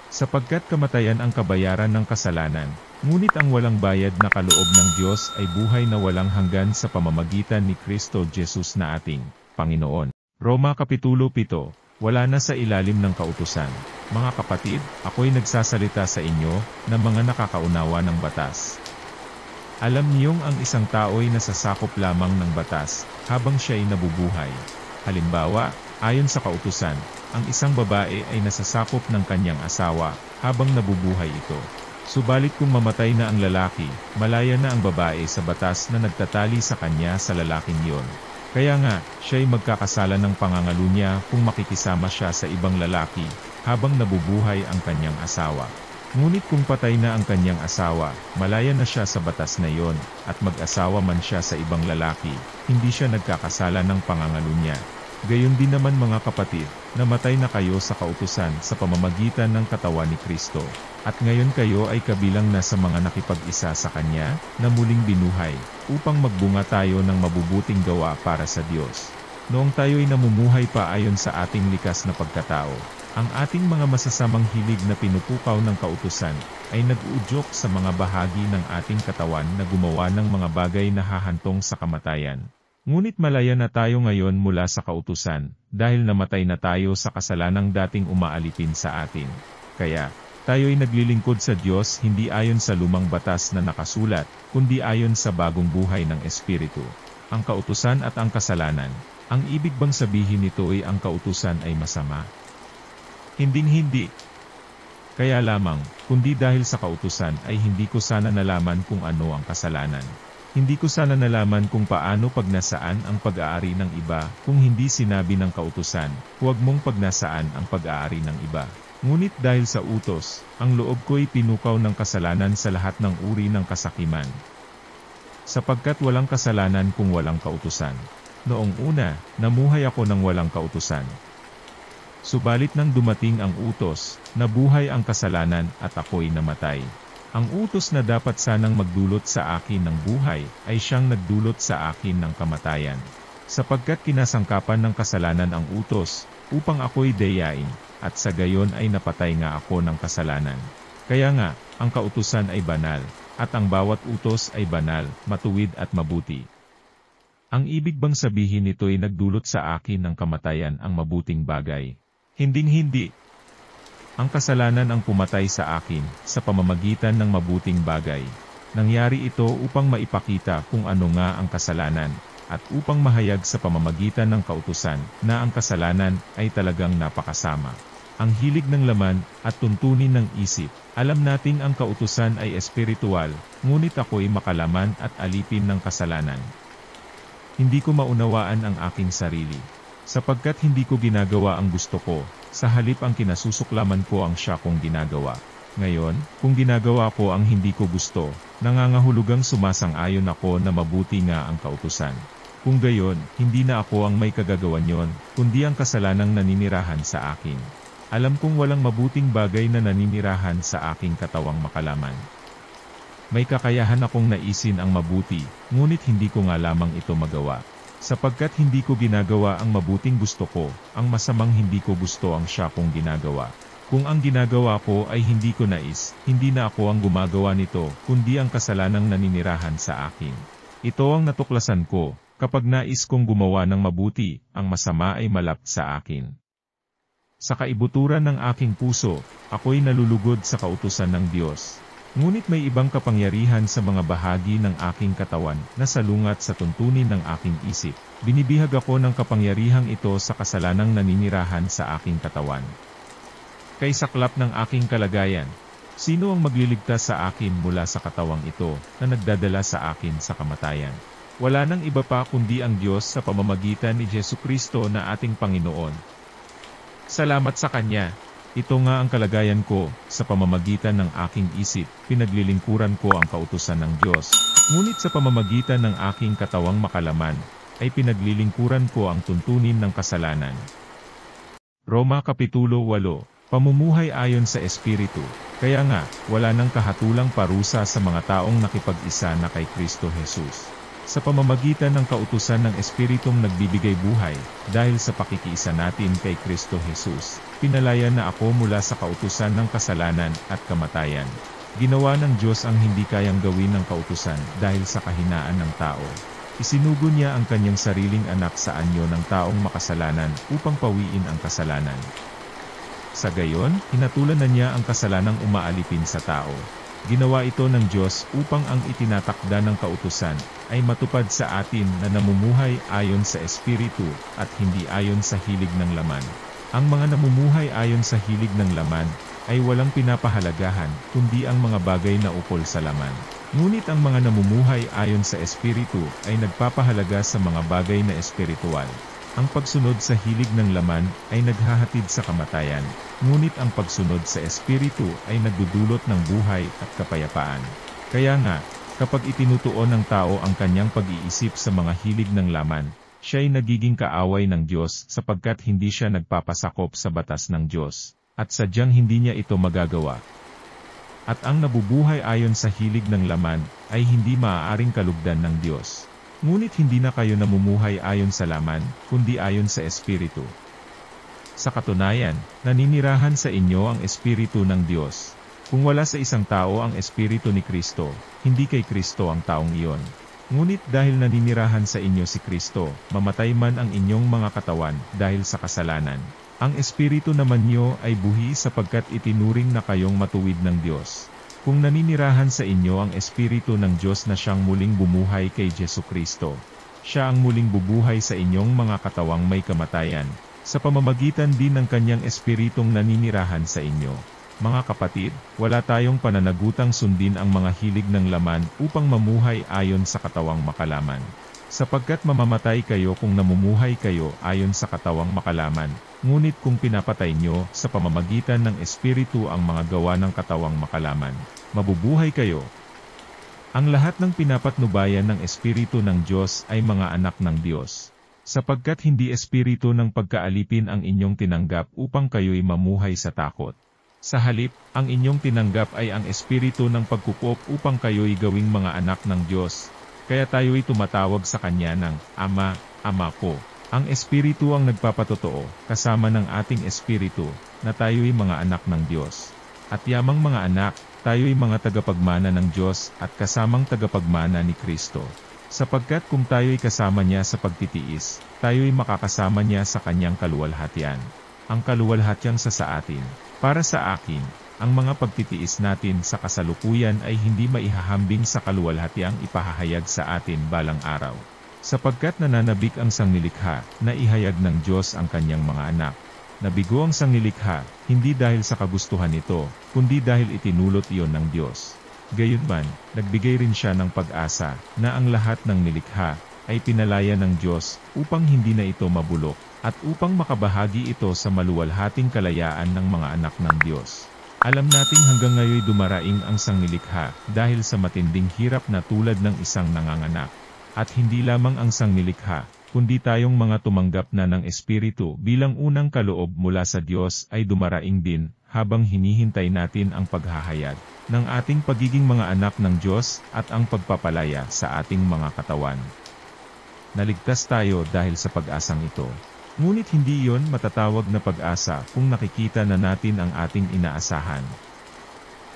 Sapagkat kamatayan ang kabayaran ng kasalanan, ngunit ang walang bayad na kaloob ng Diyos ay buhay na walang hanggan sa pamamagitan ni Kristo Jesus na ating Panginoon. Roma Kapitulo 7. Wala na sa ilalim ng kautusan. Mga kapatid, ako'y nagsasalita sa inyo, na mga nakakaunawa ng batas. Alam niyong ang isang tao'y nasasakop lamang ng batas, habang siya'y nabubuhay. Halimbawa, ayon sa kautusan, ang isang babae ay nasasakop ng kanyang asawa, habang nabubuhay ito. Subalit kung mamatay na ang lalaki, malaya na ang babae sa batas na nagtatali sa kanya sa lalaking yon. Kaya nga, siya'y magkakasala ng pangangalo niya kung makikisama siya sa ibang lalaki, habang nabubuhay ang kanyang asawa. Ngunit kung patay na ang kanyang asawa, malaya na siya sa batas na yon, at mag-asawa man siya sa ibang lalaki, hindi siya nagkakasala ng pangangalo niya. Gayon din naman mga kapatid, namatay na kayo sa kautusan sa pamamagitan ng katawan ni Kristo, at ngayon kayo ay kabilang na sa mga nakipag-isa sa Kanya, na muling binuhay, upang magbunga tayo ng mabubuting gawa para sa Diyos. Noong tayo'y namumuhay pa ayon sa ating likas na pagkatao, ang ating mga masasamang hilig na pinupukaw ng kautusan, ay nag-uudyok sa mga bahagi ng ating katawan na gumawa ng mga bagay na hahantong sa kamatayan. Ngunit malaya na tayo ngayon mula sa kautusan, dahil namatay na tayo sa kasalanang dating umaalipin sa atin. Kaya, tayo'y naglilingkod sa Diyos hindi ayon sa lumang batas na nakasulat, kundi ayon sa bagong buhay ng Espiritu. Ang kautusan at ang kasalanan, ang ibig bang sabihin nito ay ang kautusan ay masama? Hinding-hindi. Kaya lamang, kundi dahil sa kautusan ay hindi ko sana nalaman kung ano ang kasalanan. Hindi ko sana nalaman kung paano pagnasaan ang pag-aari ng iba, kung hindi sinabi ng kautusan, huwag mong pagnasaan ang pag-aari ng iba. Ngunit dahil sa utos, ang loob ko'y pinukaw ng kasalanan sa lahat ng uri ng kasakiman. Sapagkat walang kasalanan kung walang kautusan. Noong una, namuhay ako ng walang kautusan. Subalit nang dumating ang utos, nabuhay ang kasalanan at ako'y namatay. Ang utos na dapat sanang magdulot sa akin ng buhay, ay siyang nagdulot sa akin ng kamatayan. Sapagkat kinasangkapan ng kasalanan ang utos, upang ako'y dayain, at sa gayon ay napatay nga ako ng kasalanan. Kaya nga, ang kautusan ay banal, at ang bawat utos ay banal, matuwid at mabuti. Ang ibig bang sabihin nito'y nagdulot sa akin ng kamatayan ang mabuting bagay? Hinding-hindi. Ang kasalanan ang pumatay sa akin, sa pamamagitan ng mabuting bagay. Nangyari ito upang maipakita kung ano nga ang kasalanan, at upang mahayag sa pamamagitan ng kautusan, na ang kasalanan ay talagang napakasama. Ang hilig ng laman, at tuntunin ng isip. Alam nating ang kautusan ay espiritual, ngunit ako'y makalaman at alipin ng kasalanan. Hindi ko maunawaan ang aking sarili. Sapagkat hindi ko ginagawa ang gusto ko, sa halip ang kinasusuklaman ko ang siya kong ginagawa. Ngayon, kung ginagawa ko ang hindi ko gusto, nangangahulugang sumasang-ayon ako na mabuti nga ang kautusan. Kung gayon, hindi na ako ang may kagagawan yon, kundi ang kasalanang naninirahan sa akin. Alam kong walang mabuting bagay na naninirahan sa aking katawang makalaman. May kakayahan akong naisin ang mabuti, ngunit hindi ko nga lamang ito magawa. Sapagkat hindi ko ginagawa ang mabuting gusto ko, ang masamang hindi ko gusto ang siya kong ginagawa. Kung ang ginagawa ko ay hindi ko nais, hindi na ako ang gumagawa nito, kundi ang kasalanang naninirahan sa akin. Ito ang natuklasan ko, kapag nais kong gumawa ng mabuti, ang masama ay malapit sa akin. Sa kaibuturan ng aking puso, ako'y nalulugod sa kautusan ng Diyos. Ngunit may ibang kapangyarihan sa mga bahagi ng aking katawan na salungat sa tuntunin ng aking isip. Binibihag ako ng kapangyarihang ito sa kasalanang naninirahan sa aking katawan. Kay saklap ng aking kalagayan, sino ang magliligtas sa akin mula sa katawang ito na nagdadala sa akin sa kamatayan? Wala nang iba pa kundi ang Diyos sa pamamagitan ni Jesucristo na ating Panginoon. Salamat sa Kanya. Ito nga ang kalagayan ko, sa pamamagitan ng aking isip, pinaglilingkuran ko ang kautusan ng Diyos. Ngunit sa pamamagitan ng aking katawang makalaman, ay pinaglilingkuran ko ang tuntunin ng kasalanan. Roma Kapitulo 8. Pamumuhay ayon sa Espiritu. Kaya nga, wala nang kahatulang parusa sa mga taong nakipag-isa na kay Kristo Jesus. Sa pamamagitan ng kautusan ng Espiritong nagbibigay buhay, dahil sa pakikiisa natin kay Kristo Jesus, pinalaya na ako mula sa kautusan ng kasalanan at kamatayan. Ginawa ng Diyos ang hindi kayang gawin ng kautusan dahil sa kahinaan ng tao. Isinugo niya ang kanyang sariling anak sa anyo ng taong makasalanan upang pawiin ang kasalanan. Sa gayon, hinatulan na niya ang kasalanang umaalipin sa tao. Ginawa ito ng Diyos upang ang itinatakda ng kautusan ay matupad sa atin na namumuhay ayon sa Espiritu at hindi ayon sa hilig ng laman. Ang mga namumuhay ayon sa hilig ng laman ay walang pinapahalagahan kundi ang mga bagay na ukol sa laman. Ngunit ang mga namumuhay ayon sa Espiritu ay nagpapahalaga sa mga bagay na espiritual. Ang pagsunod sa hilig ng laman ay naghahatid sa kamatayan, ngunit ang pagsunod sa Espiritu ay nagdudulot ng buhay at kapayapaan. Kaya nga, kapag itinutuon ng tao ang kanyang pag-iisip sa mga hilig ng laman, siya ay nagiging kaaway ng Diyos sapagkat hindi siya nagpapasakop sa batas ng Diyos, at sadyang hindi niya ito magagawa. At ang nabubuhay ayon sa hilig ng laman ay hindi maaaring kalugdan ng Diyos. Ngunit hindi na kayo namumuhay ayon sa laman, kundi ayon sa Espiritu. Sa katunayan, naninirahan sa inyo ang Espiritu ng Diyos. Kung wala sa isang tao ang Espiritu ni Kristo, hindi kay Kristo ang taong iyon. Ngunit dahil naninirahan sa inyo si Kristo, mamatay man ang inyong mga katawan dahil sa kasalanan. Ang Espiritu naman niyo ay buhi sapagkat itinuring na kayong matuwid ng Diyos. Kung naninirahan sa inyo ang Espiritu ng Diyos na siyang muling bumuhay kay Jesucristo, siya ang muling bubuhay sa inyong mga katawang may kamatayan, sa pamamagitan din ng kanyang Espiritong naninirahan sa inyo. Mga kapatid, wala tayong pananagutang sundin ang mga hilig ng laman upang mamuhay ayon sa katawang makalaman. Sapagkat mamamatay kayo kung namumuhay kayo ayon sa katawang makalaman, ngunit kung pinapatay nyo sa pamamagitan ng Espiritu ang mga gawa ng katawang makalaman, mabubuhay kayo. Ang lahat ng pinapatnubayan ng Espiritu ng Diyos ay mga anak ng Diyos. Sapagkat hindi espiritu ng pagkaalipin ang inyong tinanggap upang kayo'y mamuhay sa takot. Sa halip, ang inyong tinanggap ay ang espiritu ng pagkukup upang kayo'y gawing mga anak ng Diyos. Kaya tayo'y tumatawag sa Kanya ng Ama, Ama ko. Ang Espiritu ang nagpapatotoo, kasama ng ating espiritu, na tayo'y mga anak ng Diyos. At yamang mga anak, tayo'y mga tagapagmana ng Diyos at kasamang tagapagmana ni Kristo. Sapagkat kung tayo'y kasama niya sa pagtitiis, tayo'y makakasama niya sa Kanyang kaluwalhatian. Ang kaluwalhatian sa atin. Para sa akin, ang mga pagtitiis natin sa kasalukuyan ay hindi maihahambing sa kaluwalhatiang ipahahayag sa atin balang araw. Sapagkat nananabik ang sangnilikha, na ihayag ng Diyos ang kanyang mga anak. Nabigo ang sangnilikha, hindi dahil sa kagustuhan nito, kundi dahil itinulot iyon ng Diyos. Gayunman, nagbigay rin siya ng pag-asa, na ang lahat ng nilikha, ay pinalaya ng Diyos, upang hindi na ito mabulok, at upang makabahagi ito sa maluwalhating kalayaan ng mga anak ng Diyos. Alam nating hanggang ngayon dumaraing ang sangnilikha dahil sa matinding hirap na tulad ng isang nanganganak. At hindi lamang ang sangnilikha, kundi tayong mga tumanggap na ng Espiritu bilang unang kaloob mula sa Diyos ay dumaraing din habang hinihintay natin ang paghahayag ng ating pagiging mga anak ng Diyos at ang pagpapalaya sa ating mga katawan. Naligtas tayo dahil sa pag-asang ito. Ngunit hindi iyon matatawag na pag-asa kung nakikita na natin ang ating inaasahan.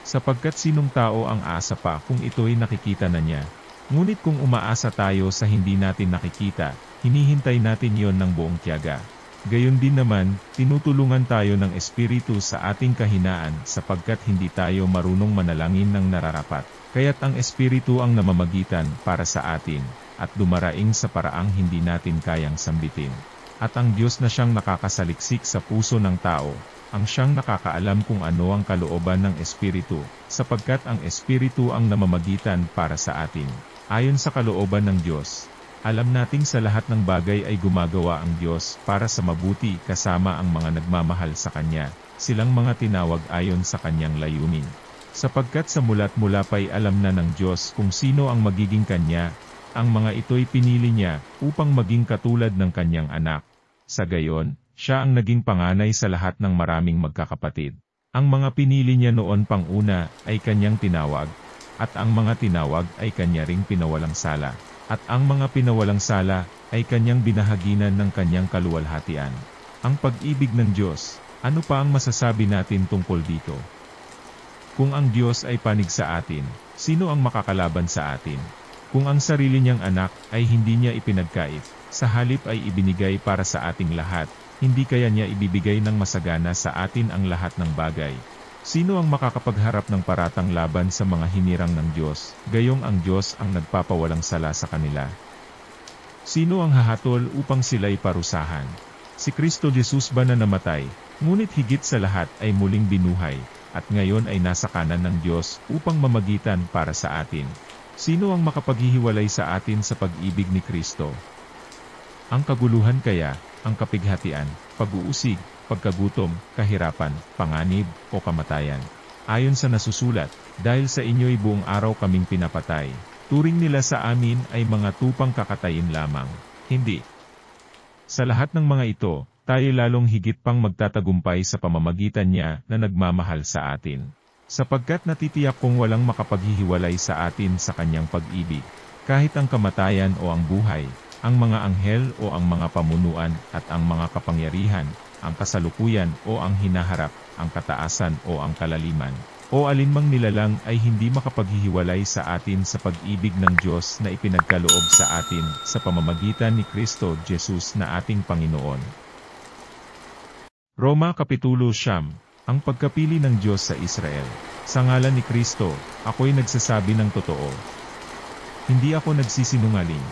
Sapagkat sinong tao ang aasa pa kung ito'y nakikita na niya? Ngunit kung umaasa tayo sa hindi natin nakikita, hinihintay natin yon ng buong tiyaga. Gayon din naman, tinutulungan tayo ng Espiritu sa ating kahinaan sapagkat hindi tayo marunong manalangin ng nararapat. Kaya't ang Espiritu ang namamagitan para sa atin, at dumaraing sa paraang hindi natin kayang sambitin. At ang Diyos na siyang nakakasaliksik sa puso ng tao, ang siyang nakakaalam kung ano ang kalooban ng Espiritu, sapagkat ang Espiritu ang namamagitan para sa atin. Ayon sa kalooban ng Diyos, alam nating sa lahat ng bagay ay gumagawa ang Diyos para sa mabuti kasama ang mga nagmamahal sa Kanya, silang mga tinawag ayon sa Kanyang layunin. Sapagkat sa mula't mula pa'y alam na ng Diyos kung sino ang magiging Kanya, ang mga ito'y pinili Niya upang maging katulad ng Kanyang anak. Sa gayon, Siya ang naging panganay sa lahat ng maraming magkakapatid. Ang mga pinili Niya noon pang una ay Kanyang tinawag, at ang mga tinawag ay Kanya ring pinawalang sala. At ang mga pinawalang sala, ay Kanyang binahaginan ng Kanyang kaluwalhatian. Ang pag-ibig ng Diyos, ano pa ang masasabi natin tungkol dito? Kung ang Diyos ay panig sa atin, sino ang makakalaban sa atin? Kung ang sarili Niyang anak ay hindi Niya ipinagkait, sa halip ay ibinigay para sa ating lahat, hindi kaya Niya ibibigay ng masagana sa atin ang lahat ng bagay? Sino ang makakapagharap ng paratang laban sa mga hinirang ng Diyos, gayong ang Diyos ang nagpapawalang sala sa kanila? Sino ang hahatol upang sila'y parusahan? Si Kristo Jesus ba na namatay, ngunit higit sa lahat ay muling binuhay, at ngayon ay nasa kanan ng Diyos upang mamagitan para sa atin? Sino ang makapaghihiwalay sa atin sa pag-ibig ni Kristo? Ang kaguluhan kaya, ang kapighatian, pag-uusig, pagkagutom, kahirapan, panganib, o kamatayan. Ayon sa nasusulat, dahil sa inyo'y buong araw kaming pinapatay, turing nila sa amin ay mga tupang kakatayin lamang. Hindi. Sa lahat ng mga ito, tayo lalong higit pang magtatagumpay sa pamamagitan Niya na nagmamahal sa atin. Sapagkat natitiyak kong walang makapaghihiwalay sa atin sa Kanyang pag-ibig, kahit ang kamatayan o ang buhay, ang mga anghel o ang mga pamunuan at ang mga kapangyarihan, ang kasalukuyan o ang hinaharap, ang kataasan o ang kalaliman, o alinmang nilalang ay hindi makapaghihiwalay sa atin sa pag-ibig ng Diyos na ipinagkaloob sa atin sa pamamagitan ni Kristo Jesus na ating Panginoon. Roma Kapitulo 9. Ang pagkapili ng Diyos sa Israel. Sa ngalan ni Kristo, ako'y nagsasabi ng totoo. Hindi ako nagsisinungaling.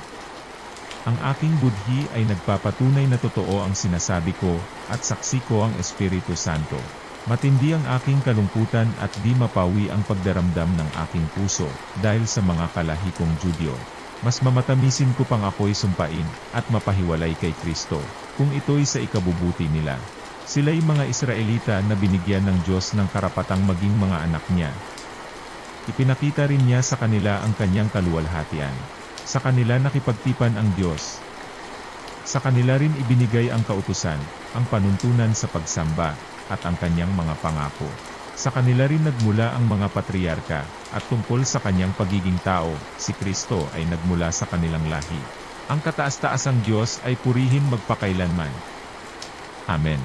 Ang aking budhi ay nagpapatunay na totoo ang sinasabi ko, at saksi ko ang Espiritu Santo. Matindi ang aking kalungkutan at di mapawi ang pagdaramdam ng aking puso, dahil sa mga kalahi kong Judyo. Mas mamatamisin ko pang ako'y sumpain, at mapahiwalay kay Kristo, kung ito'y sa ikabubuti nila. Sila'y mga Israelita na binigyan ng Diyos ng karapatang maging mga anak Niya. Ipinakita rin Niya sa kanila ang Kanyang kaluwalhatian. Sa kanila nakipagtipan ang Diyos. Sa kanila rin ibinigay ang kautusan, ang panuntunan sa pagsamba, at ang Kanyang mga pangako. Sa kanila rin nagmula ang mga patriarka, at tungkol sa Kanyang pagiging tao, si Kristo ay nagmula sa kanilang lahi. Ang kataas-taasang Diyos ay purihin magpakailanman. Amen.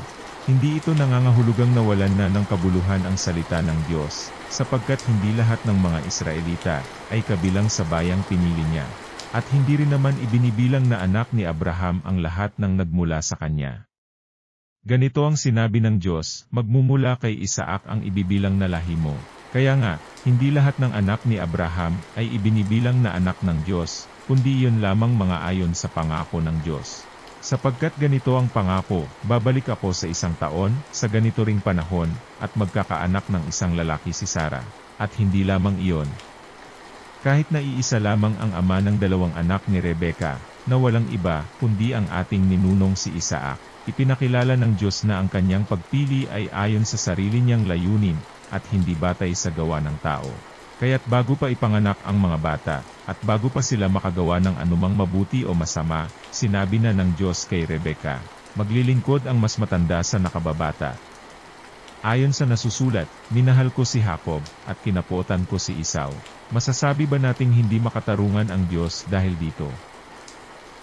Hindi ito nangangahulugang nawalan na ng kabuluhan ang salita ng Diyos, sapagkat hindi lahat ng mga Israelita ay kabilang sa bayang pinili Niya. At hindi rin naman ibinibilang na anak ni Abraham ang lahat ng nagmula sa kanya. Ganito ang sinabi ng Diyos, magmumula kay Isaac ang ibibilang na lahi mo. Kaya nga, hindi lahat ng anak ni Abraham ay ibinibilang na anak ng Diyos, kundi iyon lamang mga ayon sa pangako ng Diyos. Sapagkat ganito ang pangako, babalik ako sa 1 taon, sa ganito ring panahon, at magkakaanak ng isang lalaki si Sarah. At hindi lamang iyon. Kahit na iisa lamang ang ama ng 2 anak ni Rebeka, na walang iba, kundi ang ating ninunong si Isaac, ipinakilala ng Diyos na ang kanyang pagpili ay ayon sa sarili niyang layunin, at hindi batay sa gawa ng tao. Kaya't bago pa ipanganak ang mga bata, at bago pa sila makagawa ng anumang mabuti o masama, sinabi na ng Diyos kay Rebeka, maglilingkod ang mas matanda sa nakababata. Ayon sa nasusulat, minahal ko si Jacob, at kinapotan ko si Esau. Masasabi ba nating hindi makatarungan ang Diyos dahil dito?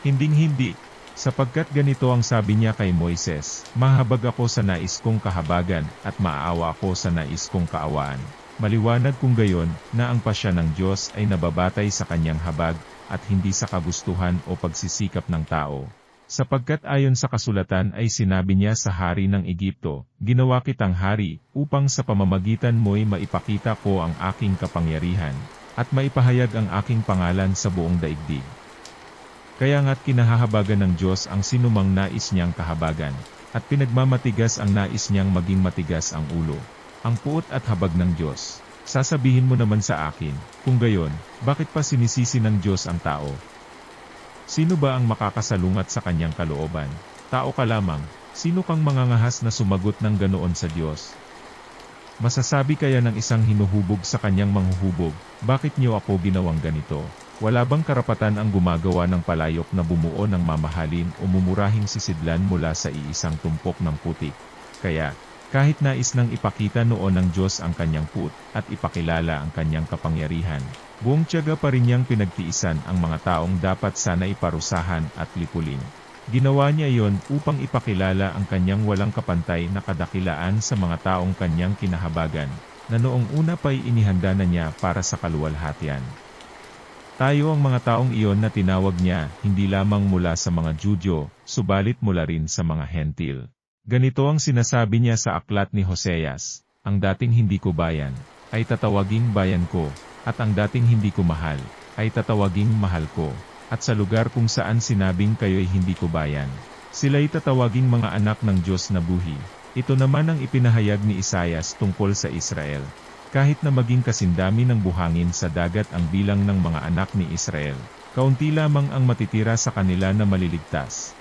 Hinding-hindi. Sapagkat ganito ang sabi niya kay Moises, mahabag ako sa nais kong kahabagan, at maaawa ako sa nais kong kaawaan. Maliwanag kung gayon, na ang pasya ng Diyos ay nababatay sa kanyang habag, at hindi sa kagustuhan o pagsisikap ng tao. Sapagkat ayon sa kasulatan ay sinabi niya sa hari ng Egipto, ginawa kitang hari, upang sa pamamagitan mo'y maipakita ko ang aking kapangyarihan, at maipahayag ang aking pangalan sa buong daigdig. Kaya nga't kinahahabagan ng Diyos ang sinumang nais niyang kahabagan, at pinagmamatigas ang nais niyang maging matigas ang ulo. Ang puot at habag ng Diyos. Sasabihin mo naman sa akin, kung gayon, bakit pa sinisisi ng Diyos ang tao? Sino ba ang makakasalungat sa kanyang kalooban? Tao ka lamang, sino kang mangangahas na sumagot ng ganoon sa Diyos? Masasabi kaya ng isang hinuhubog sa kanyang manghuhubog, bakit niyo ako ginawang ganito? Wala bang karapatan ang gumagawa ng palayok na bumuo ng mamahalin o mumurahing sisidlan mula sa iisang tumpok ng putik? Kaya, kahit nais nang ipakita noon ng Diyos ang kanyang puot, at ipakilala ang kanyang kapangyarihan, buong tiyaga pa rin niyang pinagtiisan ang mga taong dapat sana iparusahan at lipulin. Ginawa niya iyon upang ipakilala ang kanyang walang kapantay na kadakilaan sa mga taong kanyang kinahabagan, na noong una pa'y inihanda na niya para sa kaluwalhatian. Tayo ang mga taong iyon na tinawag niya, hindi lamang mula sa mga Judyo, subalit mula rin sa mga Hentil. Ganito ang sinasabi niya sa aklat ni Hoseas, ang dating hindi ko bayan, ay tatawaging bayan ko, at ang dating hindi ko mahal, ay tatawaging mahal ko, at sa lugar kung saan sinabing kayo'y hindi ko bayan, sila'y tatawaging mga anak ng Diyos na buhi. Ito naman ang ipinahayag ni Isaias tungkol sa Israel. Kahit na maging kasindami ng buhangin sa dagat ang bilang ng mga anak ni Israel, kaunti lamang ang matitira sa kanila na maliligtas.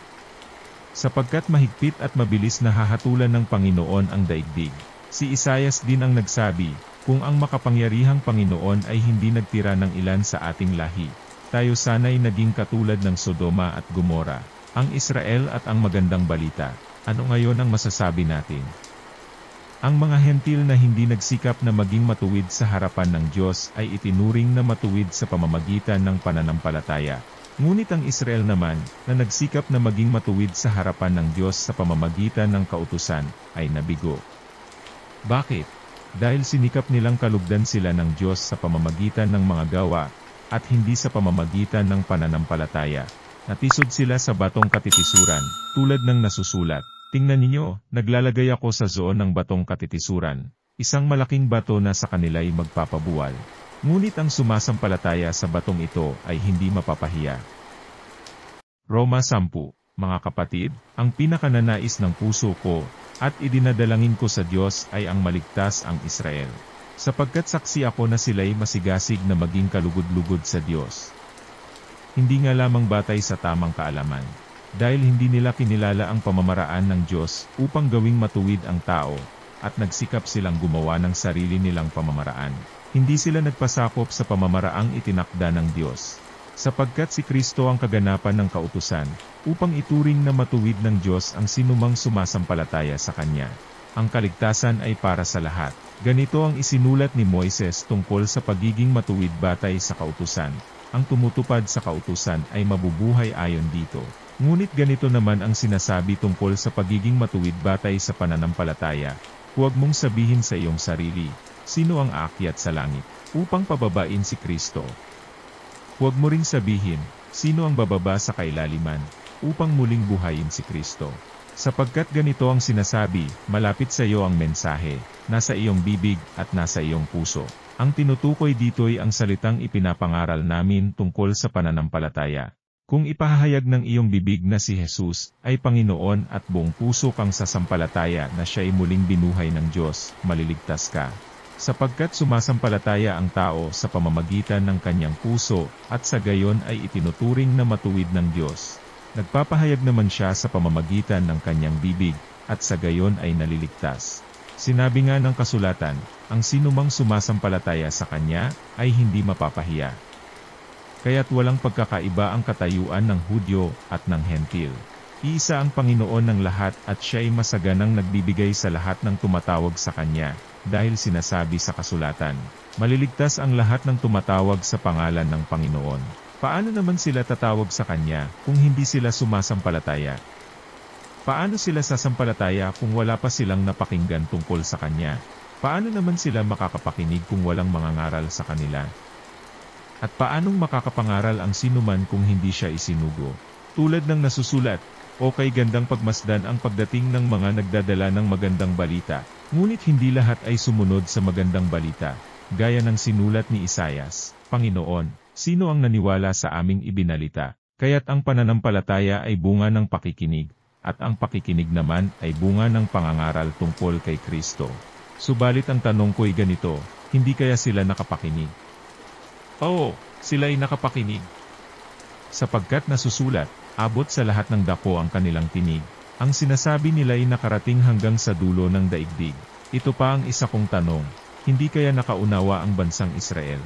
Sapagkat mahigpit at mabilis na hahatulan ng Panginoon ang daigdig. Si Isaias din ang nagsabi, kung ang makapangyarihang Panginoon ay hindi nagtira ng ilan sa ating lahi, tayo sana'y naging katulad ng Sodoma at Gomora, ang Israel at ang magandang balita. Ano ngayon ang masasabi natin? Ang mga Hentil na hindi nagsikap na maging matuwid sa harapan ng Diyos ay itinuring na matuwid sa pamamagitan ng pananampalataya. Ngunit ang Israel naman, na nagsikap na maging matuwid sa harapan ng Diyos sa pamamagitan ng kautusan, ay nabigo. Bakit? Dahil sinikap nilang kalugdan sila ng Diyos sa pamamagitan ng mga gawa, at hindi sa pamamagitan ng pananampalataya. Natisod sila sa batong katitisuran, tulad ng nasusulat. Tingnan ninyo, naglalagay ako sa zoon ng batong katitisuran, isang malaking bato na sa kanila'y magpapabuwal. Ngunit ang sumasampalataya sa batong ito ay hindi mapapahiya. Roma 10. Mga kapatid, ang pinakananais ng puso ko, at idinadalangin ko sa Diyos ay ang maligtas ang Israel. Sapagkat saksi ako na sila'y masigasig na maging kalugod-lugod sa Diyos. Hindi nga lamang batay sa tamang kaalaman. Dahil hindi nila kinilala ang pamamaraan ng Diyos upang gawing matuwid ang tao, at nagsikap silang gumawa ng sarili nilang pamamaraan. Hindi sila nagpasakop sa pamamaraang itinakda ng Diyos. Sapagkat si Kristo ang kaganapan ng kautusan, upang ituring na matuwid ng Diyos ang sinumang sumasampalataya sa Kanya. Ang kaligtasan ay para sa lahat. Ganito ang isinulat ni Moises tungkol sa pagiging matuwid batay sa kautusan. Ang tumutupad sa kautusan ay mabubuhay ayon dito. Ngunit ganito naman ang sinasabi tungkol sa pagiging matuwid batay sa pananampalataya. Huwag mong sabihin sa iyong sarili, sino ang aakyat sa langit, upang pababain si Kristo? Huwag mo ring sabihin, sino ang bababa sa kailaliman, upang muling buhayin si Kristo? Sapagkat ganito ang sinasabi, malapit sa iyo ang mensahe, nasa iyong bibig at nasa iyong puso. Ang tinutukoy dito'y ang salitang ipinapangaral namin tungkol sa pananampalataya. Kung ipahahayag ng iyong bibig na si Jesus ay Panginoon at buong puso kang sasampalataya na siya'y muling binuhay ng Diyos, maliligtas ka. Sapagkat sumasampalataya ang tao sa pamamagitan ng kanyang puso, at sa gayon ay itinuturing na matuwid ng Diyos. Nagpapahayag naman siya sa pamamagitan ng kanyang bibig, at sa gayon ay naliligtas. Sinabi nga ng kasulatan, ang sinumang sumasampalataya sa kanya ay hindi mapapahiya. Kaya't walang pagkakaiba ang katayuan ng Hudyo at ng Hentil. Iisa ang Panginoon ng lahat at siya ay masaganang nagbibigay sa lahat ng tumatawag sa Kanya, dahil sinasabi sa kasulatan, maliligtas ang lahat ng tumatawag sa pangalan ng Panginoon. Paano naman sila tatawag sa Kanya kung hindi sila sumasampalataya? Paano sila sasampalataya kung wala pa silang napakinggan tungkol sa Kanya? Paano naman sila makakapakinig kung walang mangangaral sa kanila? At paanong makakapangaral ang sinuman kung hindi siya isinugo? Tulad ng nasusulat, o kay gandang pagmasdan ang pagdating ng mga nagdadala ng magandang balita, ngunit hindi lahat ay sumunod sa magandang balita, gaya ng sinulat ni Isayas, Panginoon, sino ang naniwala sa aming ibinalita? Kaya't ang pananampalataya ay bunga ng pakikinig, at ang pakikinig naman ay bunga ng pangangaral tungkol kay Kristo. Subalit ang tanong ko'y ganito, hindi kaya sila nakapakinig? Oo, sila'y nakapakinig. Sapagkat nasusulat, abot sa lahat ng dako ang kanilang tinig. Ang sinasabi nila'y nakarating hanggang sa dulo ng daigdig. Ito pa ang isa kong tanong, hindi kaya nakaunawa ang bansang Israel?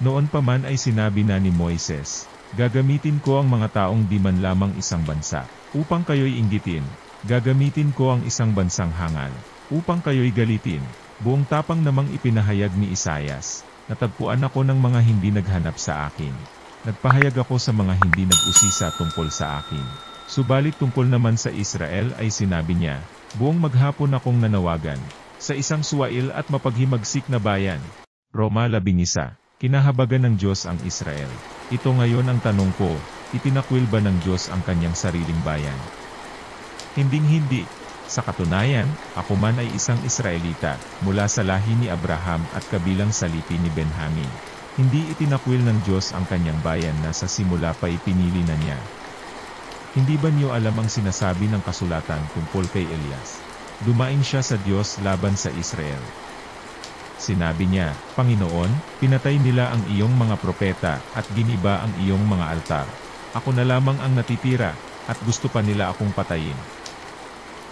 Noon pa man ay sinabi na ni Moises, gagamitin ko ang mga taong di man lamang isang bansa, upang kayo'y inggitin, gagamitin ko ang isang bansang hangal, upang kayo'y galitin. Buong tapang namang ipinahayag ni Isayas, natagpuan ako ng mga hindi naghanap sa akin. Nagpahayag ako sa mga hindi nag-usisa tungkol sa akin. Subalit tungkol naman sa Israel ay sinabi niya, buong maghapon akong nanawagan, sa isang suwail at mapaghimagsik na bayan. Roma 11, kinahabagan ng Diyos ang Israel. Ito ngayon ang tanong ko, itinakwil ba ng Diyos ang kanyang sariling bayan? Hinding-hindi. Sa katunayan, ako man ay isang Israelita, mula sa lahi ni Abraham at kabilang sa lipi ni Benjamin. Hindi itinakwil ng Diyos ang kanyang bayan na sa simula pa ipinili na niya. Hindi ba niyo alam ang sinasabi ng kasulatan tungkol kay Elias? Dumaing siya sa Diyos laban sa Israel. Sinabi niya, Panginoon, pinatay nila ang iyong mga propeta at giniba ang iyong mga altar. Ako na lamang ang natitira, at gusto pa nila akong patayin.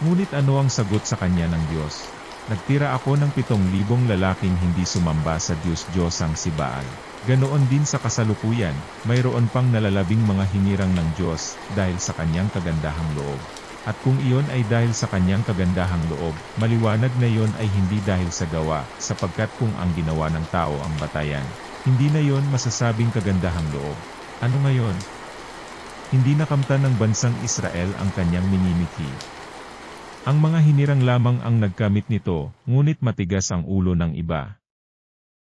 Ngunit ano ang sagot sa kanya ng Diyos? Nagtira ako ng 7,000 lalaking hindi sumamba sa Diyos-Diyosang si Baal. Ganoon din sa kasalukuyan, mayroon pang nalalabing mga hinirang ng Diyos, dahil sa kanyang kagandahang loob. At kung iyon ay dahil sa kanyang kagandahang loob, maliwanag na iyon ay hindi dahil sa gawa, sapagkat kung ang ginawa ng tao ang batayan, hindi na iyon masasabing kagandahang loob. Ano ngayon? Hindi nakamtan ng bansang Israel ang kanyang minimithi. Ang mga hinirang lamang ang nagkamit nito, ngunit matigas ang ulo ng iba.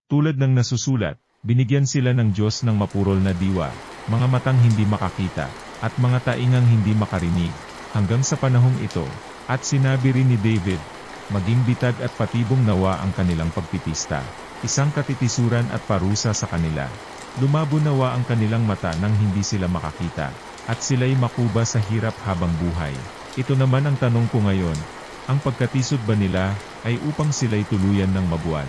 Tulad ng nasusulat, binigyan sila ng Diyos ng mapurol na diwa, mga matang hindi makakita, at mga taingang hindi makarinig, hanggang sa panahong ito. At sinabi rin ni David, maging bitag at patibong nawa ang kanilang pagpipista, isang katitisuran at parusa sa kanila. Lumabo nawa ang kanilang mata nang hindi sila makakita, at sila'y makuba sa hirap habang buhay. Ito naman ang tanong ko ngayon, ang pagkatisod ba nila, ay upang sila'y tuluyan ng mabuwal?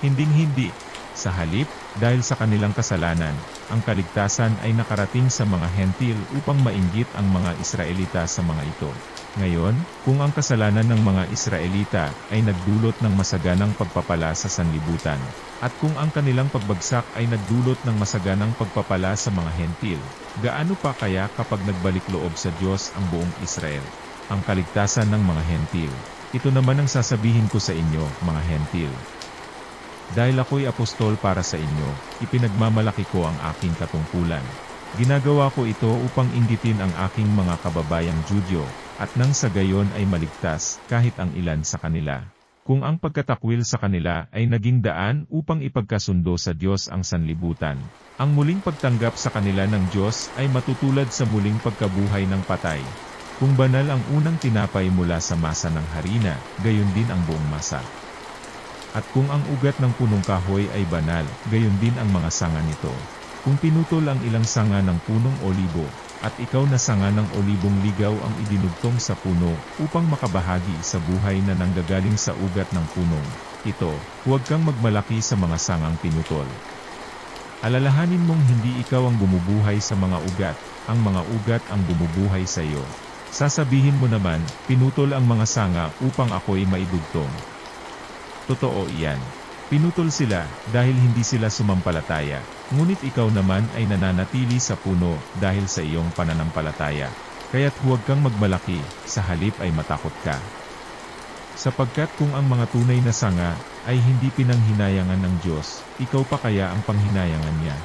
Hinding-hindi. Sa halip, dahil sa kanilang kasalanan, ang kaligtasan ay nakarating sa mga hentil upang mainggit ang mga Israelita sa mga ito. Ngayon, kung ang kasalanan ng mga Israelita ay nagdulot ng masaganang pagpapala sa sanlibutan, at kung ang kanilang pagbagsak ay nagdulot ng masaganang pagpapala sa mga hentil, gaano pa kaya kapag nagbalik loob sa Diyos ang buong Israel, ang kaligtasan ng mga hentil? Ito naman ang sasabihin ko sa inyo, mga hentil. Dahil ako'y apostol para sa inyo, ipinagmamalaki ko ang aking katungkulan. Ginagawa ko ito upang inggitin ang aking mga kababayang Judyo, at nang sa gayon ay maligtas, kahit ang ilan sa kanila. Kung ang pagkatakwil sa kanila ay naging daan upang ipagkasundo sa Diyos ang sanlibutan, ang muling pagtanggap sa kanila ng Diyos ay matutulad sa muling pagkabuhay ng patay. Kung banal ang unang tinapay mula sa masa ng harina, gayon din ang buong masa. At kung ang ugat ng punong kahoy ay banal, gayon din ang mga sanga nito. Kung pinutol ang ilang sanga ng punong olibo, at ikaw na sanga ng olibong ligaw ang idinugtong sa puno, upang makabahagi sa buhay na nanggagaling sa ugat ng punong ito, huwag kang magmalaki sa mga sangang pinutol. Alalahanin mong hindi ikaw ang bumubuhay sa mga ugat, ang mga ugat ang bumubuhay sa iyo. Sasabihin mo naman, pinutol ang mga sanga upang ako'y maidugtong. Totoo iyan. Pinutol sila, dahil hindi sila sumampalataya, ngunit ikaw naman ay nananatili sa puno, dahil sa iyong pananampalataya. Kaya't huwag kang magmalaki, sa halip ay matakot ka. Sapagkat kung ang mga tunay na sanga ay hindi pinanghinayangan ng Diyos, ikaw pa kaya ang panghinayangan niya.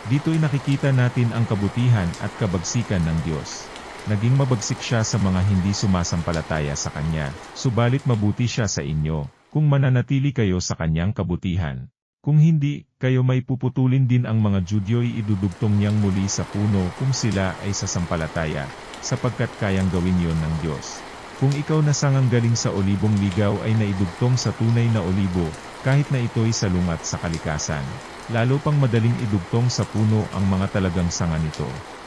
Dito'y nakikita natin ang kabutihan at kabagsikan ng Diyos. Naging mabagsik siya sa mga hindi sumasampalataya sa Kanya, subalit mabuti siya sa inyo, kung mananatili kayo sa Kanyang kabutihan. Kung hindi, kayo may puputulin din ang mga Judyo'y idudugtong niyang muli sa puno kung sila ay sasampalataya, sapagkat kayang gawin yon ng Diyos. Kung ikaw na sangang galing sa olibong ligaw ay naidugtong sa tunay na olibo, kahit na ito'y salungat sa kalikasan, lalo pang madaling idugtong sa puno ang mga talagang sanga nito.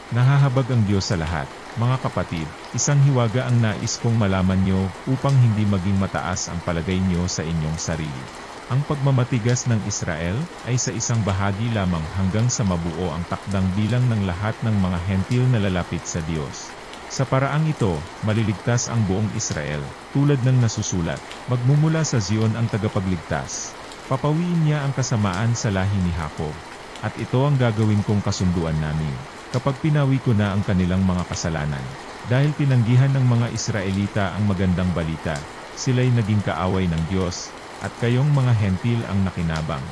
Nahahabag ang Diyos sa lahat. Mga kapatid, isang hiwaga ang nais kong malaman nyo upang hindi maging mataas ang palagay nyo sa inyong sarili. Ang pagmamatigas ng Israel ay sa isang bahagi lamang hanggang sa mabuo ang takdang bilang ng lahat ng mga hentil na lalapit sa Diyos. Sa paraang ito, maliligtas ang buong Israel, tulad ng nasusulat, magmumula sa Zion ang tagapagligtas. Papawiin niya ang kasamaan sa lahi ni Jacob. At ito ang gagawin kong kasunduan namin, kapag pinawi ko na ang kanilang mga kasalanan. Dahil tinanggihan ng mga Israelita ang magandang balita, sila'y naging kaaway ng Diyos, at kayong mga hentil ang nakinabang.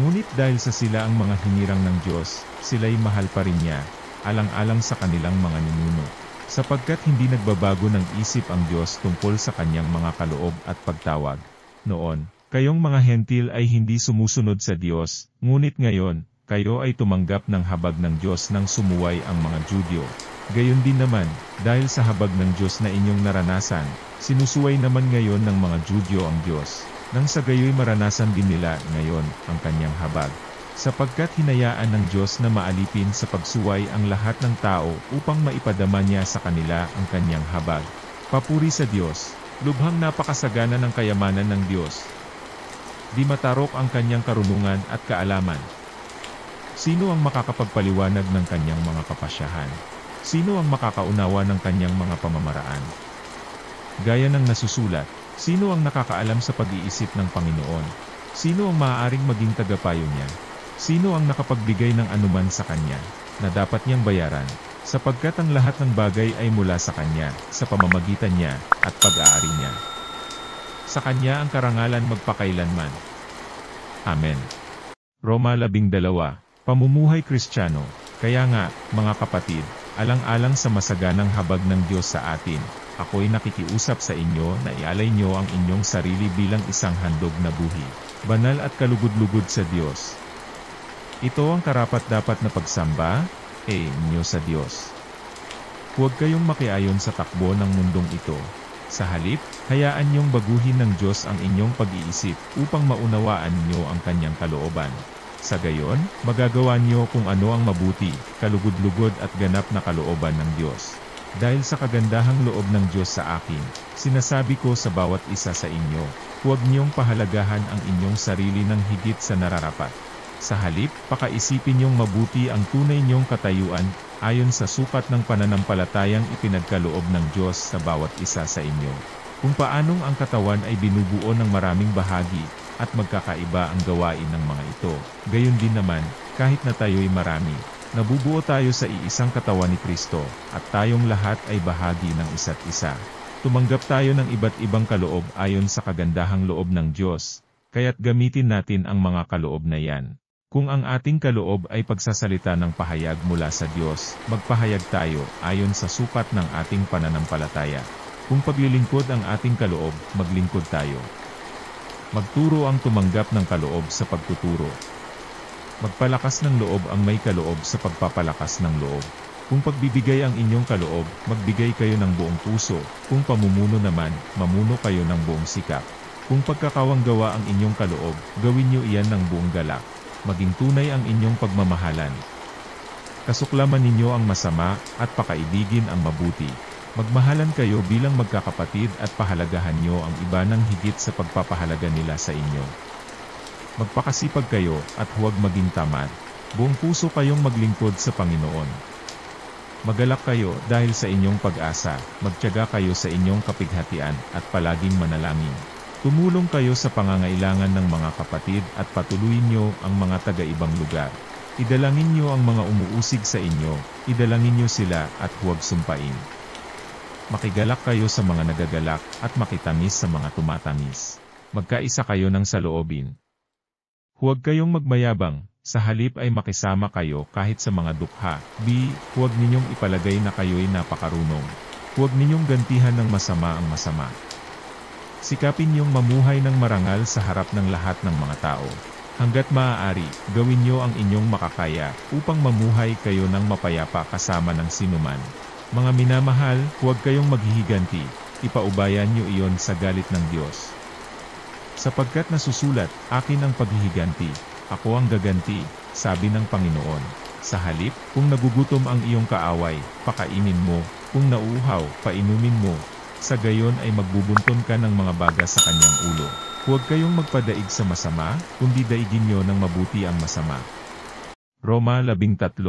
Ngunit dahil sa sila ang mga hinirang ng Diyos, sila'y mahal pa rin niya, alang-alang sa kanilang mga ninuno. Sapagkat hindi nagbabago ng isip ang Diyos tungkol sa kanyang mga kaloob at pagtawag. Noon, kayong mga hentil ay hindi sumusunod sa Diyos, ngunit ngayon, kayo ay tumanggap ng habag ng Diyos nang sumuway ang mga Judyo. Gayon din naman, dahil sa habag ng Diyos na inyong naranasan, sinusuway naman ngayon ng mga Judyo ang Diyos, nang sa gayoy maranasan din nila ngayon ang kanyang habag. Sapagkat hinayaan ng Diyos na maalipin sa pagsuway ang lahat ng tao upang maipadama niya sa kanila ang kanyang habag. Papuri sa Diyos, lubhang napakasagana ng kayamanan ng Diyos. Di matarok ang kanyang karunungan at kaalaman. Sino ang makakapagpaliwanag ng kanyang mga kapasyahan? Sino ang makakaunawa ng kanyang mga pamamaraan? Gaya ng nasusulat, sino ang nakakaalam sa pag-iisip ng Panginoon? Sino ang maaaring maging tagapayo niya? Sino ang nakapagbigay ng anuman sa kanya, na dapat niyang bayaran, sapagkat ang lahat ng bagay ay mula sa kanya, sa pamamagitan niya, at pag-aari niya. Sa kanya ang karangalan magpakailanman. Amen. Roma 12, Pamumuhay Kristiyano. Kaya nga, mga kapatid, alang-alang sa masaganang habag ng Diyos sa atin, ako'y nakikiusap sa inyo na ialay niyo ang inyong sarili bilang isang handog na buhi, banal at kalugod-lugod sa Diyos. Ito ang karapat-dapat na pagsamba, niyo sa Diyos. Huwag kayong makiayon sa takbo ng mundong ito. Sa halip, hayaan niyong baguhin ng Diyos ang inyong pag-iisip upang maunawaan niyo ang kanyang kalooban. Sa gayon, magagawa niyo kung ano ang mabuti, kalugod-lugod at ganap na kalooban ng Diyos. Dahil sa kagandahang loob ng Diyos sa akin, sinasabi ko sa bawat isa sa inyo, huwag niyong pahalagahan ang inyong sarili ng higit sa nararapat. Sa halip, pakaisipin niyong mabuti ang tunay niyong katayuan, ayon sa sukat ng pananampalatayang ipinagkaloob ng Diyos sa bawat isa sa inyo. Kung paanong ang katawan ay binubuo ng maraming bahagi, at magkakaiba ang gawain ng mga ito. Gayon din naman, kahit na tayo'y marami, nabubuo tayo sa iisang katawan ni Kristo, at tayong lahat ay bahagi ng isa't isa. Tumanggap tayo ng iba't ibang kaloob ayon sa kagandahang loob ng Diyos, kaya't gamitin natin ang mga kaloob na yan. Kung ang ating kaloob ay pagsasalita ng pahayag mula sa Diyos, magpahayag tayo ayon sa sukat ng ating pananampalataya. Kung paglilingkod ang ating kaloob, maglingkod tayo. Magturo ang tumanggap ng kaloob sa pagtuturo. Magpalakas ng loob ang may kaloob sa pagpapalakas ng loob. Kung pagbibigay ang inyong kaloob, magbigay kayo ng buong puso. Kung pamumuno naman, mamuno kayo ng buong sikap. Kung pagkakawanggawa ang inyong kaloob, gawin niyo iyan ng buong galak. Maging tunay ang inyong pagmamahalan. Kasuklaman ninyo ang masama, at pakaibigin ang mabuti. Magmahalan kayo bilang magkakapatid at pahalagahan nyo ang iba ng higit sa pagpapahalaga nila sa inyo. Magpakasipag kayo, at huwag maging tamad. Buong puso kayong maglingkod sa Panginoon. Magalak kayo dahil sa inyong pag-asa, magtiyaga kayo sa inyong kapighatian, at palaging manalangin. Tumulong kayo sa pangangailangan ng mga kapatid at patuloyin nyo ang mga taga-ibang lugar. Idalangin nyo ang mga umuusig sa inyo, idalangin nyo sila at huwag sumpain. Makigalak kayo sa mga nagagalak, at makitamis sa mga tumatamis. Magkaisa kayo ng saloobin. Huwag kayong magmayabang, sa halip ay makisama kayo kahit sa mga dukha. Huwag ninyong ipalagay na kayo'y napakarunong. Huwag ninyong gantihan ng masama ang masama. Sikapin niyong mamuhay ng marangal sa harap ng lahat ng mga tao. Hanggat maaari, gawin niyo ang inyong makakaya, upang mamuhay kayo ng mapayapa kasama ng sinuman. Mga minamahal, huwag kayong maghihiganti, ipaubayan niyo iyon sa galit ng Diyos. Sapagkat nasusulat, akin ang paghihiganti, ako ang gaganti, sabi ng Panginoon. Sa halip, kung nagugutom ang iyong kaaway, pakainin mo, kung nauuhaw, painumin mo, sa gayon ay magbubunton ka ng mga baga sa kanyang ulo. Huwag kayong magpadaig sa masama, kundi daigin niyo ng mabuti ang masama. Roma 13.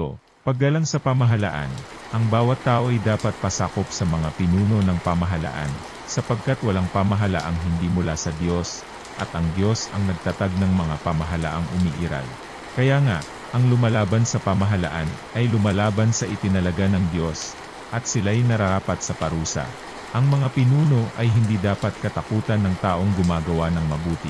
Paggalang sa pamahalaan, ang bawat tao ay dapat pasakop sa mga pinuno ng pamahalaan, sapagkat walang pamahalaang hindi mula sa Diyos, at ang Diyos ang nagtatag ng mga pamahalaang umiiral. Kaya nga, ang lumalaban sa pamahalaan, ay lumalaban sa itinalaga ng Diyos, at sila'y nararapat sa parusa. Ang mga pinuno ay hindi dapat katakutan ng taong gumagawa ng mabuti.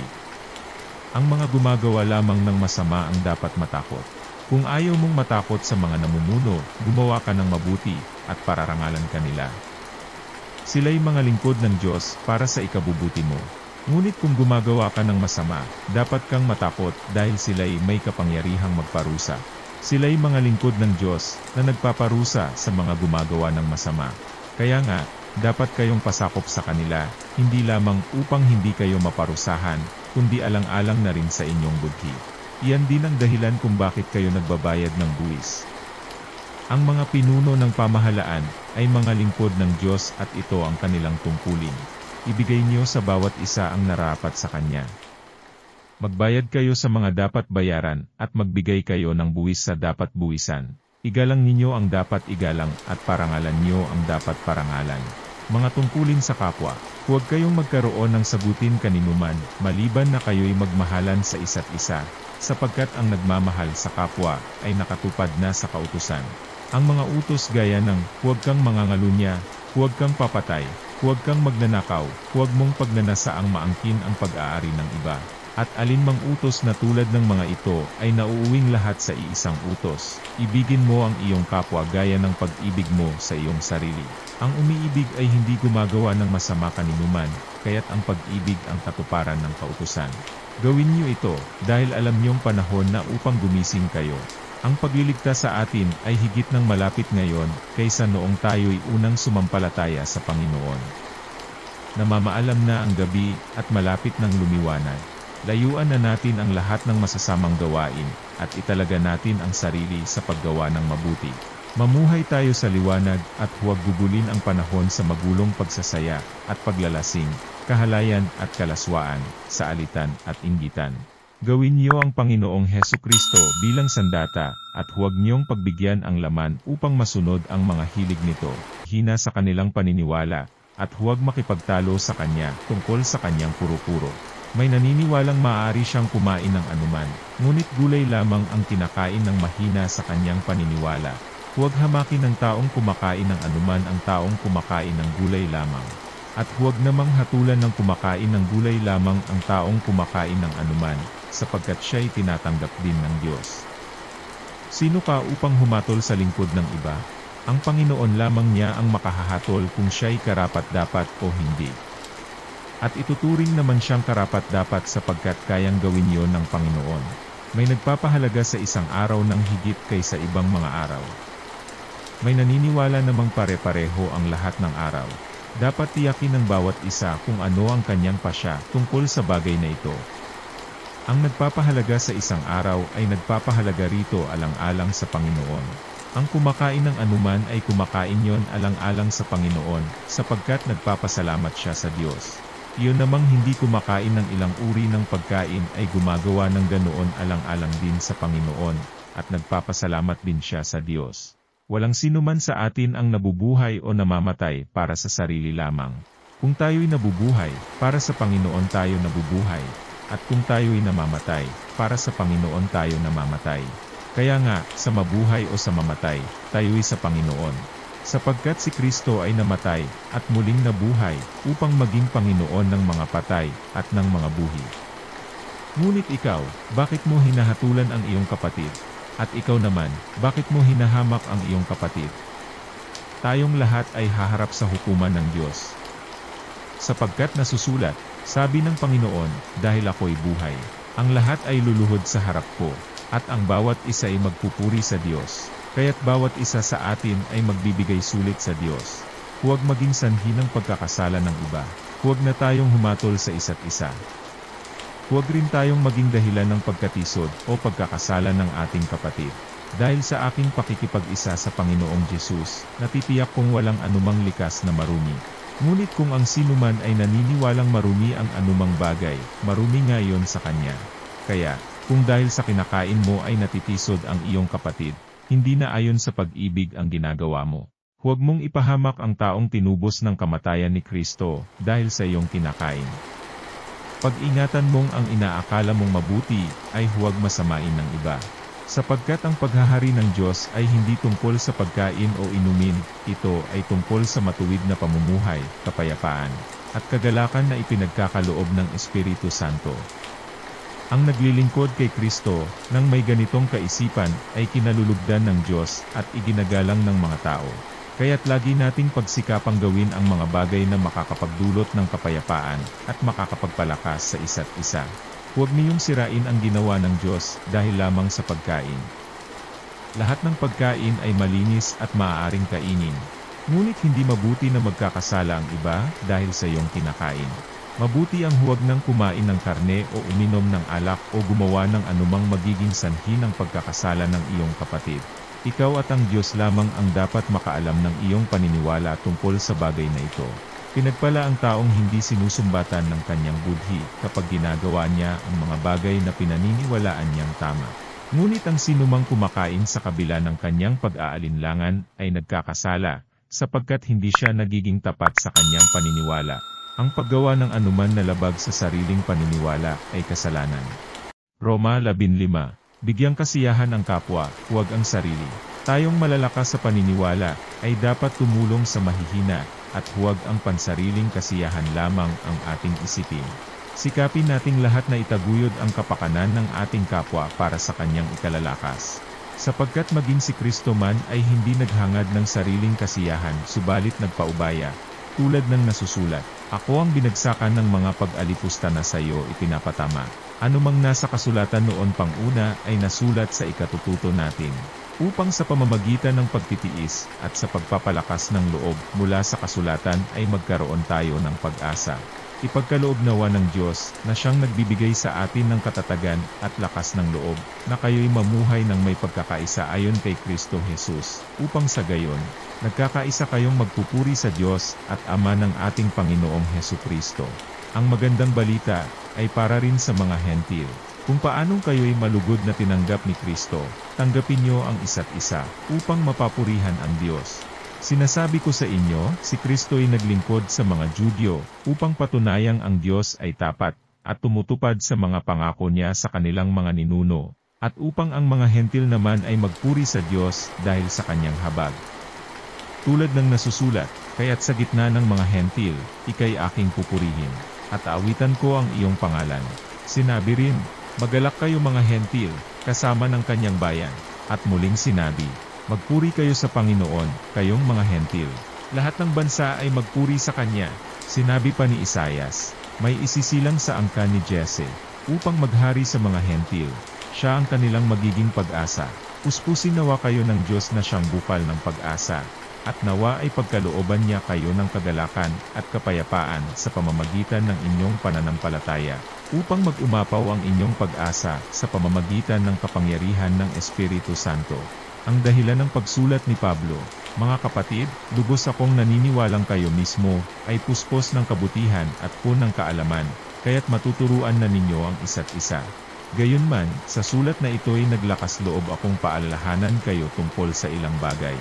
Ang mga gumagawa lamang ng masama ang dapat matakot. Kung ayaw mong matakot sa mga namumuno, gumawa ka ng mabuti, at pararangalan ka nila. Sila'y mga lingkod ng Diyos para sa ikabubuti mo. Ngunit kung gumagawa ka ng masama, dapat kang matakot dahil sila'y may kapangyarihang magparusa. Sila'y mga lingkod ng Diyos na nagpaparusa sa mga gumagawa ng masama. Kaya nga, dapat kayong pasakop sa kanila, hindi lamang upang hindi kayo maparusahan, kundi alang-alang na rin sa inyong budhi. Iyan din ang dahilan kung bakit kayo nagbabayad ng buwis. Ang mga pinuno ng pamahalaan ay mga lingkod ng Diyos at ito ang kanilang tungkulin. Ibigay niyo sa bawat isa ang narapat sa kanya. Magbayad kayo sa mga dapat bayaran at magbigay kayo ng buwis sa dapat buwisan. Igalang ninyo ang dapat igalang at parangalan niyo ang dapat parangalan. Mga tungkulin sa kapwa, huwag kayong magkaroon ng sagutin kaninuman, maliban na kayo'y magmahalan sa isa't isa, sapagkat ang nagmamahal sa kapwa ay nakatupad na sa kautusan. Ang mga utos gaya ng, huwag kang mangangalunya, huwag kang papatay, huwag kang magnanakaw, huwag mong pagnanasaang maangkin ang pag-aari ng iba, at alinmang utos na tulad ng mga ito ay nauuwing lahat sa iisang utos. Ibigin mo ang iyong kapwa gaya ng pag-ibig mo sa iyong sarili. Ang umiibig ay hindi gumagawa ng masama kaninuman, kaya't ang pag-ibig ang katuparan ng kautusan. Gawin niyo ito, dahil alam niyong panahon na upang gumising kayo. Ang pagliligtas sa atin ay higit ng malapit ngayon, kaysa noong tayo'y unang sumampalataya sa Panginoon. Namamaalam na ang gabi, at malapit ng lumiwanag. Layuan na natin ang lahat ng masasamang gawain, at italaga natin ang sarili sa paggawa ng mabuti. Mamuhay tayo sa liwanag, at huwag gugulin ang panahon sa magulong pagsasaya, at paglalasing, kahalayan at kalaswaan, sa alitan at inggitan. Gawin niyo ang Panginoong Hesukristo bilang sandata, at huwag niyong pagbigyan ang laman upang masunod ang mga hilig nito, hina sa kanilang paniniwala, at huwag makipagtalo sa kanya tungkol sa kanyang puro-puro. May naniniwalang maaari siyang kumain ng anuman, ngunit gulay lamang ang kinakain ng mahina sa kanyang paniniwala. Huwag hamakin ng taong kumakain ng anuman ang taong kumakain ng gulay lamang. At huwag namang hatulan ng kumakain ng gulay lamang ang taong kumakain ng anuman, sapagkat siya'y tinatanggap din ng Diyos. Sino ka upang humatol sa lingkod ng iba? Ang Panginoon lamang niya ang makahahatol kung siya'y karapat-dapat o hindi. At ituturing naman siyang karapat-dapat sapagkat kayang gawin yon ng Panginoon. May nagpapahalaga sa isang araw ng higit kaysa ibang mga araw. May naniniwala namang pare-pareho ang lahat ng araw. Dapat tiyakin ng bawat isa kung ano ang kanyang pasya tungkol sa bagay na ito. Ang nagpapahalaga sa isang araw ay nagpapahalaga rito alang-alang sa Panginoon. Ang kumakain ng anuman ay kumakain yon alang-alang sa Panginoon, sapagkat nagpapasalamat siya sa Diyos. Iyon namang hindi kumakain ng ilang uri ng pagkain ay gumagawa ng ganoon alang-alang din sa Panginoon, at nagpapasalamat din siya sa Diyos. Walang sinuman sa atin ang nabubuhay o namamatay para sa sarili lamang. Kung tayo'y nabubuhay, para sa Panginoon tayo nabubuhay, at kung tayo'y namamatay, para sa Panginoon tayo namamatay. Kaya nga, sa mabuhay o sa mamatay, tayo'y sa Panginoon. Sapagkat si Kristo ay namatay, at muling nabuhay, upang maging Panginoon ng mga patay, at ng mga buhi. Ngunit ikaw, bakit mo hinahatulan ang iyong kapatid? At ikaw naman, bakit mo hinahamak ang iyong kapatid? Tayong lahat ay haharap sa hukuman ng Diyos. Sapagkat nasusulat, sabi ng Panginoon, dahil ako'y buhay, ang lahat ay luluhod sa harap ko, at ang bawat isa ay magpupuri sa Diyos. Kaya't bawat isa sa atin ay magbibigay sulit sa Diyos. Huwag maging sanhi ng pagkakasala ng iba. Huwag na tayong humatol sa isa't isa. Huwag rin tayong maging dahilan ng pagkatisod o pagkakasala ng ating kapatid. Dahil sa aking pakikipag-isa sa Panginoong Jesus, natitiyak kong walang anumang likas na marumi. Ngunit kung ang sinuman ay naniniwalang marumi ang anumang bagay, marumi nga iyon sa kanya. Kaya, kung dahil sa kinakain mo ay natitisod ang iyong kapatid, hindi na ayon sa pag-ibig ang ginagawa mo. Huwag mong ipahamak ang taong tinubos ng kamatayan ni Kristo, dahil sa iyong kinakain. Pag-ingatan mong ang inaakala mong mabuti, ay huwag masamain ng iba. Sapagkat ang paghahari ng Diyos ay hindi tungkol sa pagkain o inumin, ito ay tungkol sa matuwid na pamumuhay, kapayapaan, at kagalakan na ipinagkakaloob ng Espiritu Santo. Ang naglilingkod kay Kristo, nang may ganitong kaisipan, ay kinalulugdan ng Diyos, at iginagalang ng mga tao. Kaya't lagi nating pagsikapang gawin ang mga bagay na makakapagdulot ng kapayapaan, at makakapagpalakas sa isa't isa. Huwag niyong sirain ang ginawa ng Diyos, dahil lamang sa pagkain. Lahat ng pagkain ay malinis at maaaring kainin. Ngunit hindi mabuti na magkakasala ang iba, dahil sa iyong kinakain. Mabuti ang huwag nang kumain ng karne o uminom ng alak o gumawa ng anumang magiging sanhi ng pagkakasala ng iyong kapatid. Ikaw at ang Diyos lamang ang dapat makaalam ng iyong paniniwala tungkol sa bagay na ito. Pinagpala ang taong hindi sinusumbatan ng kanyang budhi kapag ginagawa niya ang mga bagay na pinaniniwalaan niyang tama. Ngunit ang sinumang kumakain sa kabila ng kanyang pag-aalinlangan ay nagkakasala, sapagkat hindi siya nagiging tapat sa kanyang paniniwala. Ang paggawa ng anuman na labag sa sariling paniniwala ay kasalanan. Roma 15. Bigyang kasiyahan ang kapwa, huwag ang sarili. Tayong malalakas sa paniniwala, ay dapat tumulong sa mahihina, at huwag ang pansariling kasiyahan lamang ang ating isipin. Sikapin nating lahat na itaguyod ang kapakanan ng ating kapwa para sa kanyang ikalalakas. Sapagkat maging si Kristo man ay hindi naghangad ng sariling kasiyahan, subalit nagpaubaya, tulad ng nasusulat, ako ang binagsakan ng mga pag-alipusta na sa iyo ipinapatama. Anumang nasa kasulatan noon pang una ay nasulat sa ikatututo natin, upang sa pamamagitan ng pagtitiis at sa pagpapalakas ng loob mula sa kasulatan ay magkaroon tayo ng pag-asa. Ipagkaloob nawa ng Diyos na siyang nagbibigay sa atin ng katatagan at lakas ng loob, na kayo'y mamuhay ng may pagkakaisa ayon kay Kristo Jesus, upang sa gayon, nagkakaisa kayong magpupuri sa Diyos at Ama ng ating Panginoong Hesukristo. Ang magandang balita ay para rin sa mga hentil. Kung paanong kayo'y malugod na tinanggap ni Kristo, tanggapin niyo ang isa't isa, upang mapapurihan ang Diyos. Sinasabi ko sa inyo, si Kristo'y naglingkod sa mga Judyo, upang patunayang ang Diyos ay tapat, at tumutupad sa mga pangako niya sa kanilang mga ninuno, at upang ang mga hentil naman ay magpuri sa Diyos dahil sa kanyang habag. Tulad ng nasusulat, kaya't sa gitna ng mga hentil, ika'y aking pupurihin, at aawitan ko ang iyong pangalan. Sinabi rin, magalak kayo mga hentil, kasama ng kanyang bayan, at muling sinabi, magpuri kayo sa Panginoon, kayong mga hentil. Lahat ng bansa ay magpuri sa Kanya. Sinabi pa ni Isaias, may isisilang sa angkan ni Jesse, upang maghari sa mga hentil. Siya ang kanilang magiging pag-asa. Puspusin nawa kayo ng Diyos na siyang bukal ng pag-asa, at nawa ay pagkalooban niya kayo ng kagalakan at kapayapaan sa pamamagitan ng inyong pananampalataya, upang mag-umapaw ang inyong pag-asa sa pamamagitan ng kapangyarihan ng Espiritu Santo. Ang dahilan ng pagsulat ni Pablo, mga kapatid, lubos akong naniniwalang kayo mismo, ay puspos ng kabutihan at puno ng kaalaman, kaya't matuturuan na ninyo ang isa't isa. Gayunman, sa sulat na ito'y naglakas loob akong paalalahanan kayo tungkol sa ilang bagay.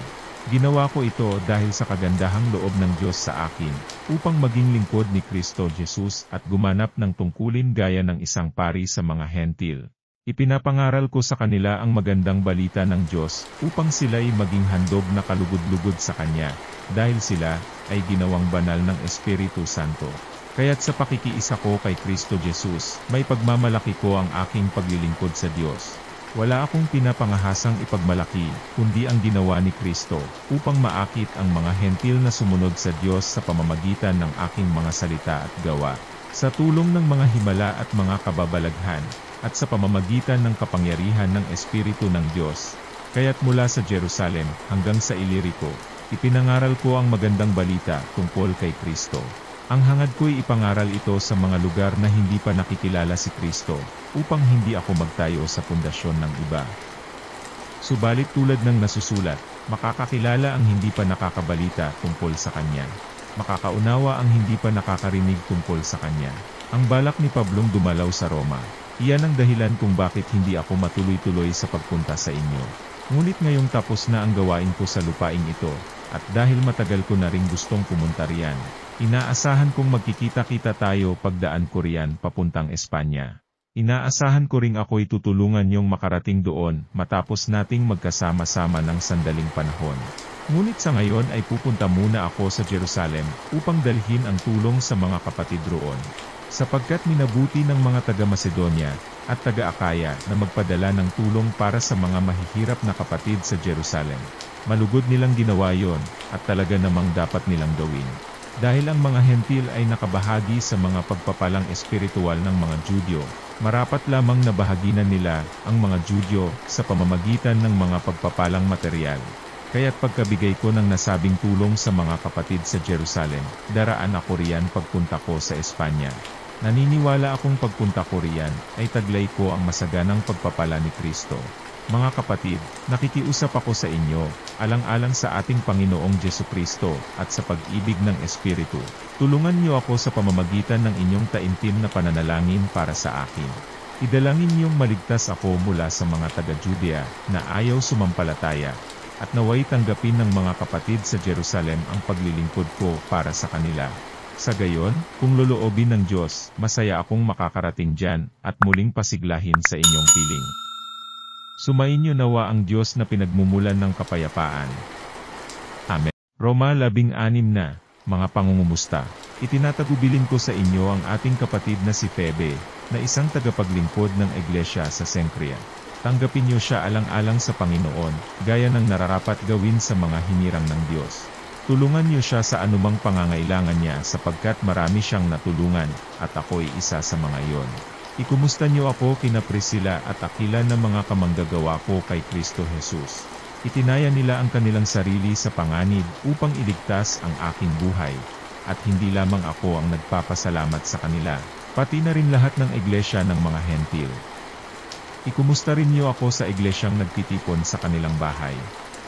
Ginawa ko ito dahil sa kagandahang loob ng Diyos sa akin, upang maging lingkod ni Kristo Jesus at gumanap ng tungkulin gaya ng isang pari sa mga hentil. Ipinapangaral ko sa kanila ang magandang balita ng Diyos, upang sila'y maging handog na kalugod-lugod sa Kanya, dahil sila ay ginawang banal ng Espiritu Santo. Kaya't sa pakikiisa ko kay Kristo Jesus, may pagmamalaki ko ang aking paglilingkod sa Diyos. Wala akong pinapangahasang ipagmalaki, kundi ang ginawa ni Kristo, upang maakit ang mga hentil na sumunod sa Diyos sa pamamagitan ng aking mga salita at gawa, sa tulong ng mga himala at mga kababalaghan, at sa pamamagitan ng kapangyarihan ng Espiritu ng Diyos. Kaya't mula sa Jerusalem hanggang sa Ilirico, ipinangaral ko ang magandang balita tungkol kay Kristo. Ang hangad ko'y ipangaral ito sa mga lugar na hindi pa nakikilala si Kristo, upang hindi ako magtayo sa pundasyon ng iba. Subalit tulad ng nasusulat, makakakilala ang hindi pa nakakabalita tungkol sa Kanya. Makakaunawa ang hindi pa nakakarinig tungkol sa Kanya. Ang balak ni Pablong dumalaw sa Roma. Iyan ang dahilan kung bakit hindi ako matuloy-tuloy sa pagpunta sa inyo. Ngunit ngayong tapos na ang gawain ko sa lupaing ito, at dahil matagal ko na ring gustong pumunta riyan, inaasahan kong magkikita-kita tayo pagdaan ko riyan papuntang Espanya. Inaasahan ko ring ako'y tutulungan niyong makarating doon matapos nating magkasama-sama ng sandaling panahon. Ngunit sa ngayon ay pupunta muna ako sa Jerusalem upang dalhin ang tulong sa mga kapatid roon. Sapagkat minabuti ng mga taga-Macedonia at taga-Akaya na magpadala ng tulong para sa mga mahihirap na kapatid sa Jerusalem. Malugod nilang ginawa yon, at talaga namang dapat nilang gawin. Dahil ang mga hentil ay nakabahagi sa mga pagpapalang espiritual ng mga Judyo, marapat lamang na bahaginan nila ang mga Judyo sa pamamagitan ng mga pagpapalang material. Kaya't pagkabigay ko ng nasabing tulong sa mga kapatid sa Jerusalem, daraan ako riyan pagpunta ko sa Espanya. Naniniwala akong pagpunta ko riyan ay taglay ko ang masaganang pagpapala ni Kristo. Mga kapatid, nakikiusap ako sa inyo, alang-alang sa ating Panginoong Jesucristo, at sa pag-ibig ng Espiritu. Tulungan niyo ako sa pamamagitan ng inyong taimtim na pananalangin para sa akin. Idalangin niyong maligtas ako mula sa mga taga-Judea na ayaw sumampalataya, at naway tanggapin ng mga kapatid sa Jerusalem ang paglilingkod ko para sa kanila. Sa gayon, kung loloobin ng Diyos, masaya akong makakarating dyan, at muling pasiglahin sa inyong piling. Sumainyo nawa ang Diyos na pinagmumulan ng kapayapaan. Amen. Roma 16 na, mga pangungumusta. Itinatagubilin ko sa inyo ang ating kapatid na si Febe, na isang tagapaglingkod ng iglesia sa Cenchrea. Tanggapin niyo siya alang-alang sa Panginoon, gaya ng nararapat gawin sa mga hinirang ng Diyos. Tulungan niyo siya sa anumang pangangailangan niya sapagkat marami siyang natulungan, at ako'y isa sa mga iyon. Ikumusta niyo ako kina Priscilla at Aquila na mga kamanggagawa ko kay Kristo Jesus. Itinaya nila ang kanilang sarili sa panganib upang iligtas ang aking buhay, at hindi lamang ako ang nagpapasalamat sa kanila, pati na rin lahat ng iglesia ng mga hentil. Ikumusta rin niyo ako sa iglesyang nagtitipon sa kanilang bahay.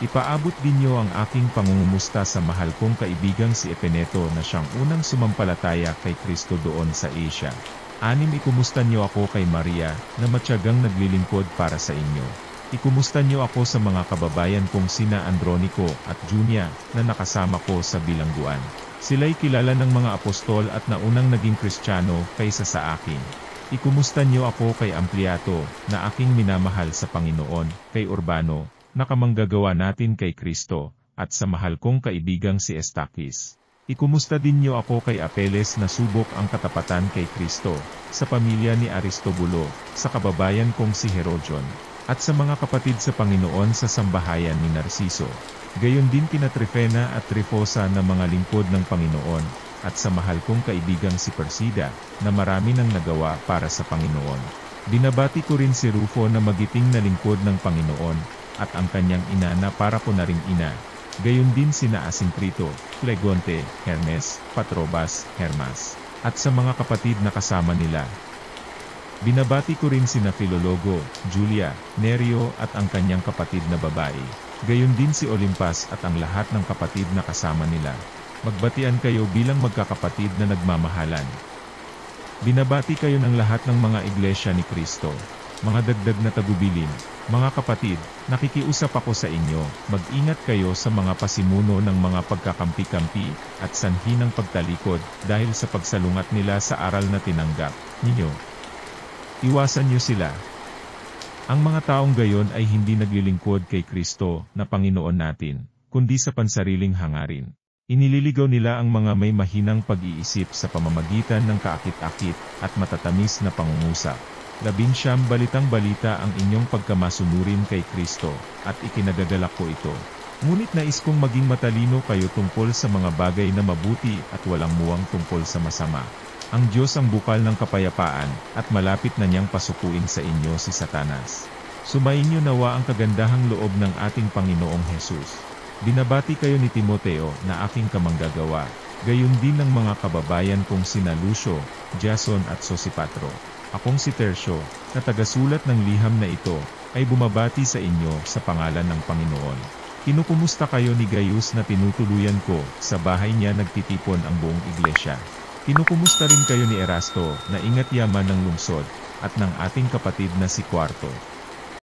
Ipaabot din niyo ang aking pangungumusta sa mahal kong kaibigang si Epeneto na siyang unang sumampalataya kay Kristo doon sa Asia. 6. Ikumusta niyo ako kay Maria, na matyagang naglilingkod para sa inyo. Ikumusta niyo ako sa mga kababayan kong sina Andronico at Junia, na nakasama ko sa bilangguan. Sila'y kilala ng mga apostol at naunang naging Kristiyano kaysa sa akin. Ikumusta niyo ako kay Ampliato, na aking minamahal sa Panginoon, kay Urbano, na kamanggagawa natin kay Kristo, at sa mahal kong kaibigang si Estaquis. Ikumusta din niyo ako kay Apeles na subok ang katapatan kay Kristo, sa pamilya ni Aristobulo, sa kababayan kong si Herodion, at sa mga kapatid sa Panginoon sa sambahayan ni Narciso. Gayon din kina Trifena at Trifosa na mga lingkod ng Panginoon, at sa mahal kong kaibigang si Persida, na marami nang nagawa para sa Panginoon. Binabati ko rin si Rufo na magiting na lingkod ng Panginoon, at ang kanyang ina na para ko na ring ina. Gayon din sina Asincrito, Flegonte, Hermes, Patrobas, Hermas, at sa mga kapatid na kasama nila. Binabati ko rin sina Filologo, Julia, Nerio at ang kanyang kapatid na babae. Gayon din si Olimpas at ang lahat ng kapatid na kasama nila. Magbatian kayo bilang magkakapatid na nagmamahalan. Binabati kayo ng lahat ng mga iglesia ni Kristo. Mga dagdag na tagubilin, mga kapatid, nakikiusap ako sa inyo, mag-ingat kayo sa mga pasimuno ng mga pagkakampi-kampi, at sanhi ng pagtalikod, dahil sa pagsalungat nila sa aral na tinanggap ninyo. Iwasan niyo sila. Ang mga taong gayon ay hindi naglilingkod kay Kristo na Panginoon natin, kundi sa pansariling hangarin. Inililigaw nila ang mga may mahinang pag-iisip sa pamamagitan ng kaakit-akit at matatamis na pangungusap. 19 Balitang balita ang inyong pagkamasunurin kay Kristo, at ikinagagalak ko ito. Ngunit nais kong maging matalino kayo tungkol sa mga bagay na mabuti at walang muwang tungkol sa masama. Ang Diyos ang bukal ng kapayapaan, at malapit na niyang pasukuin sa inyo si Satanas. Sumainyo nawa ang kagandahang loob ng ating Panginoong Hesus. Binabati kayo ni Timoteo na aking kamanggagawa, gayon din ng mga kababayan kong sina Lucio, Jason at Sosipatro. Akong si Tercio, na tagasulat ng liham na ito, ay bumabati sa inyo sa pangalan ng Panginoon. Kinukumusta kayo ni Gaius na tinutuluyan ko, sa bahay niya nagtitipon ang buong iglesia. Kinukumusta rin kayo ni Erasto, na ingat yaman ng lungsod, at ng ating kapatid na si Quarto.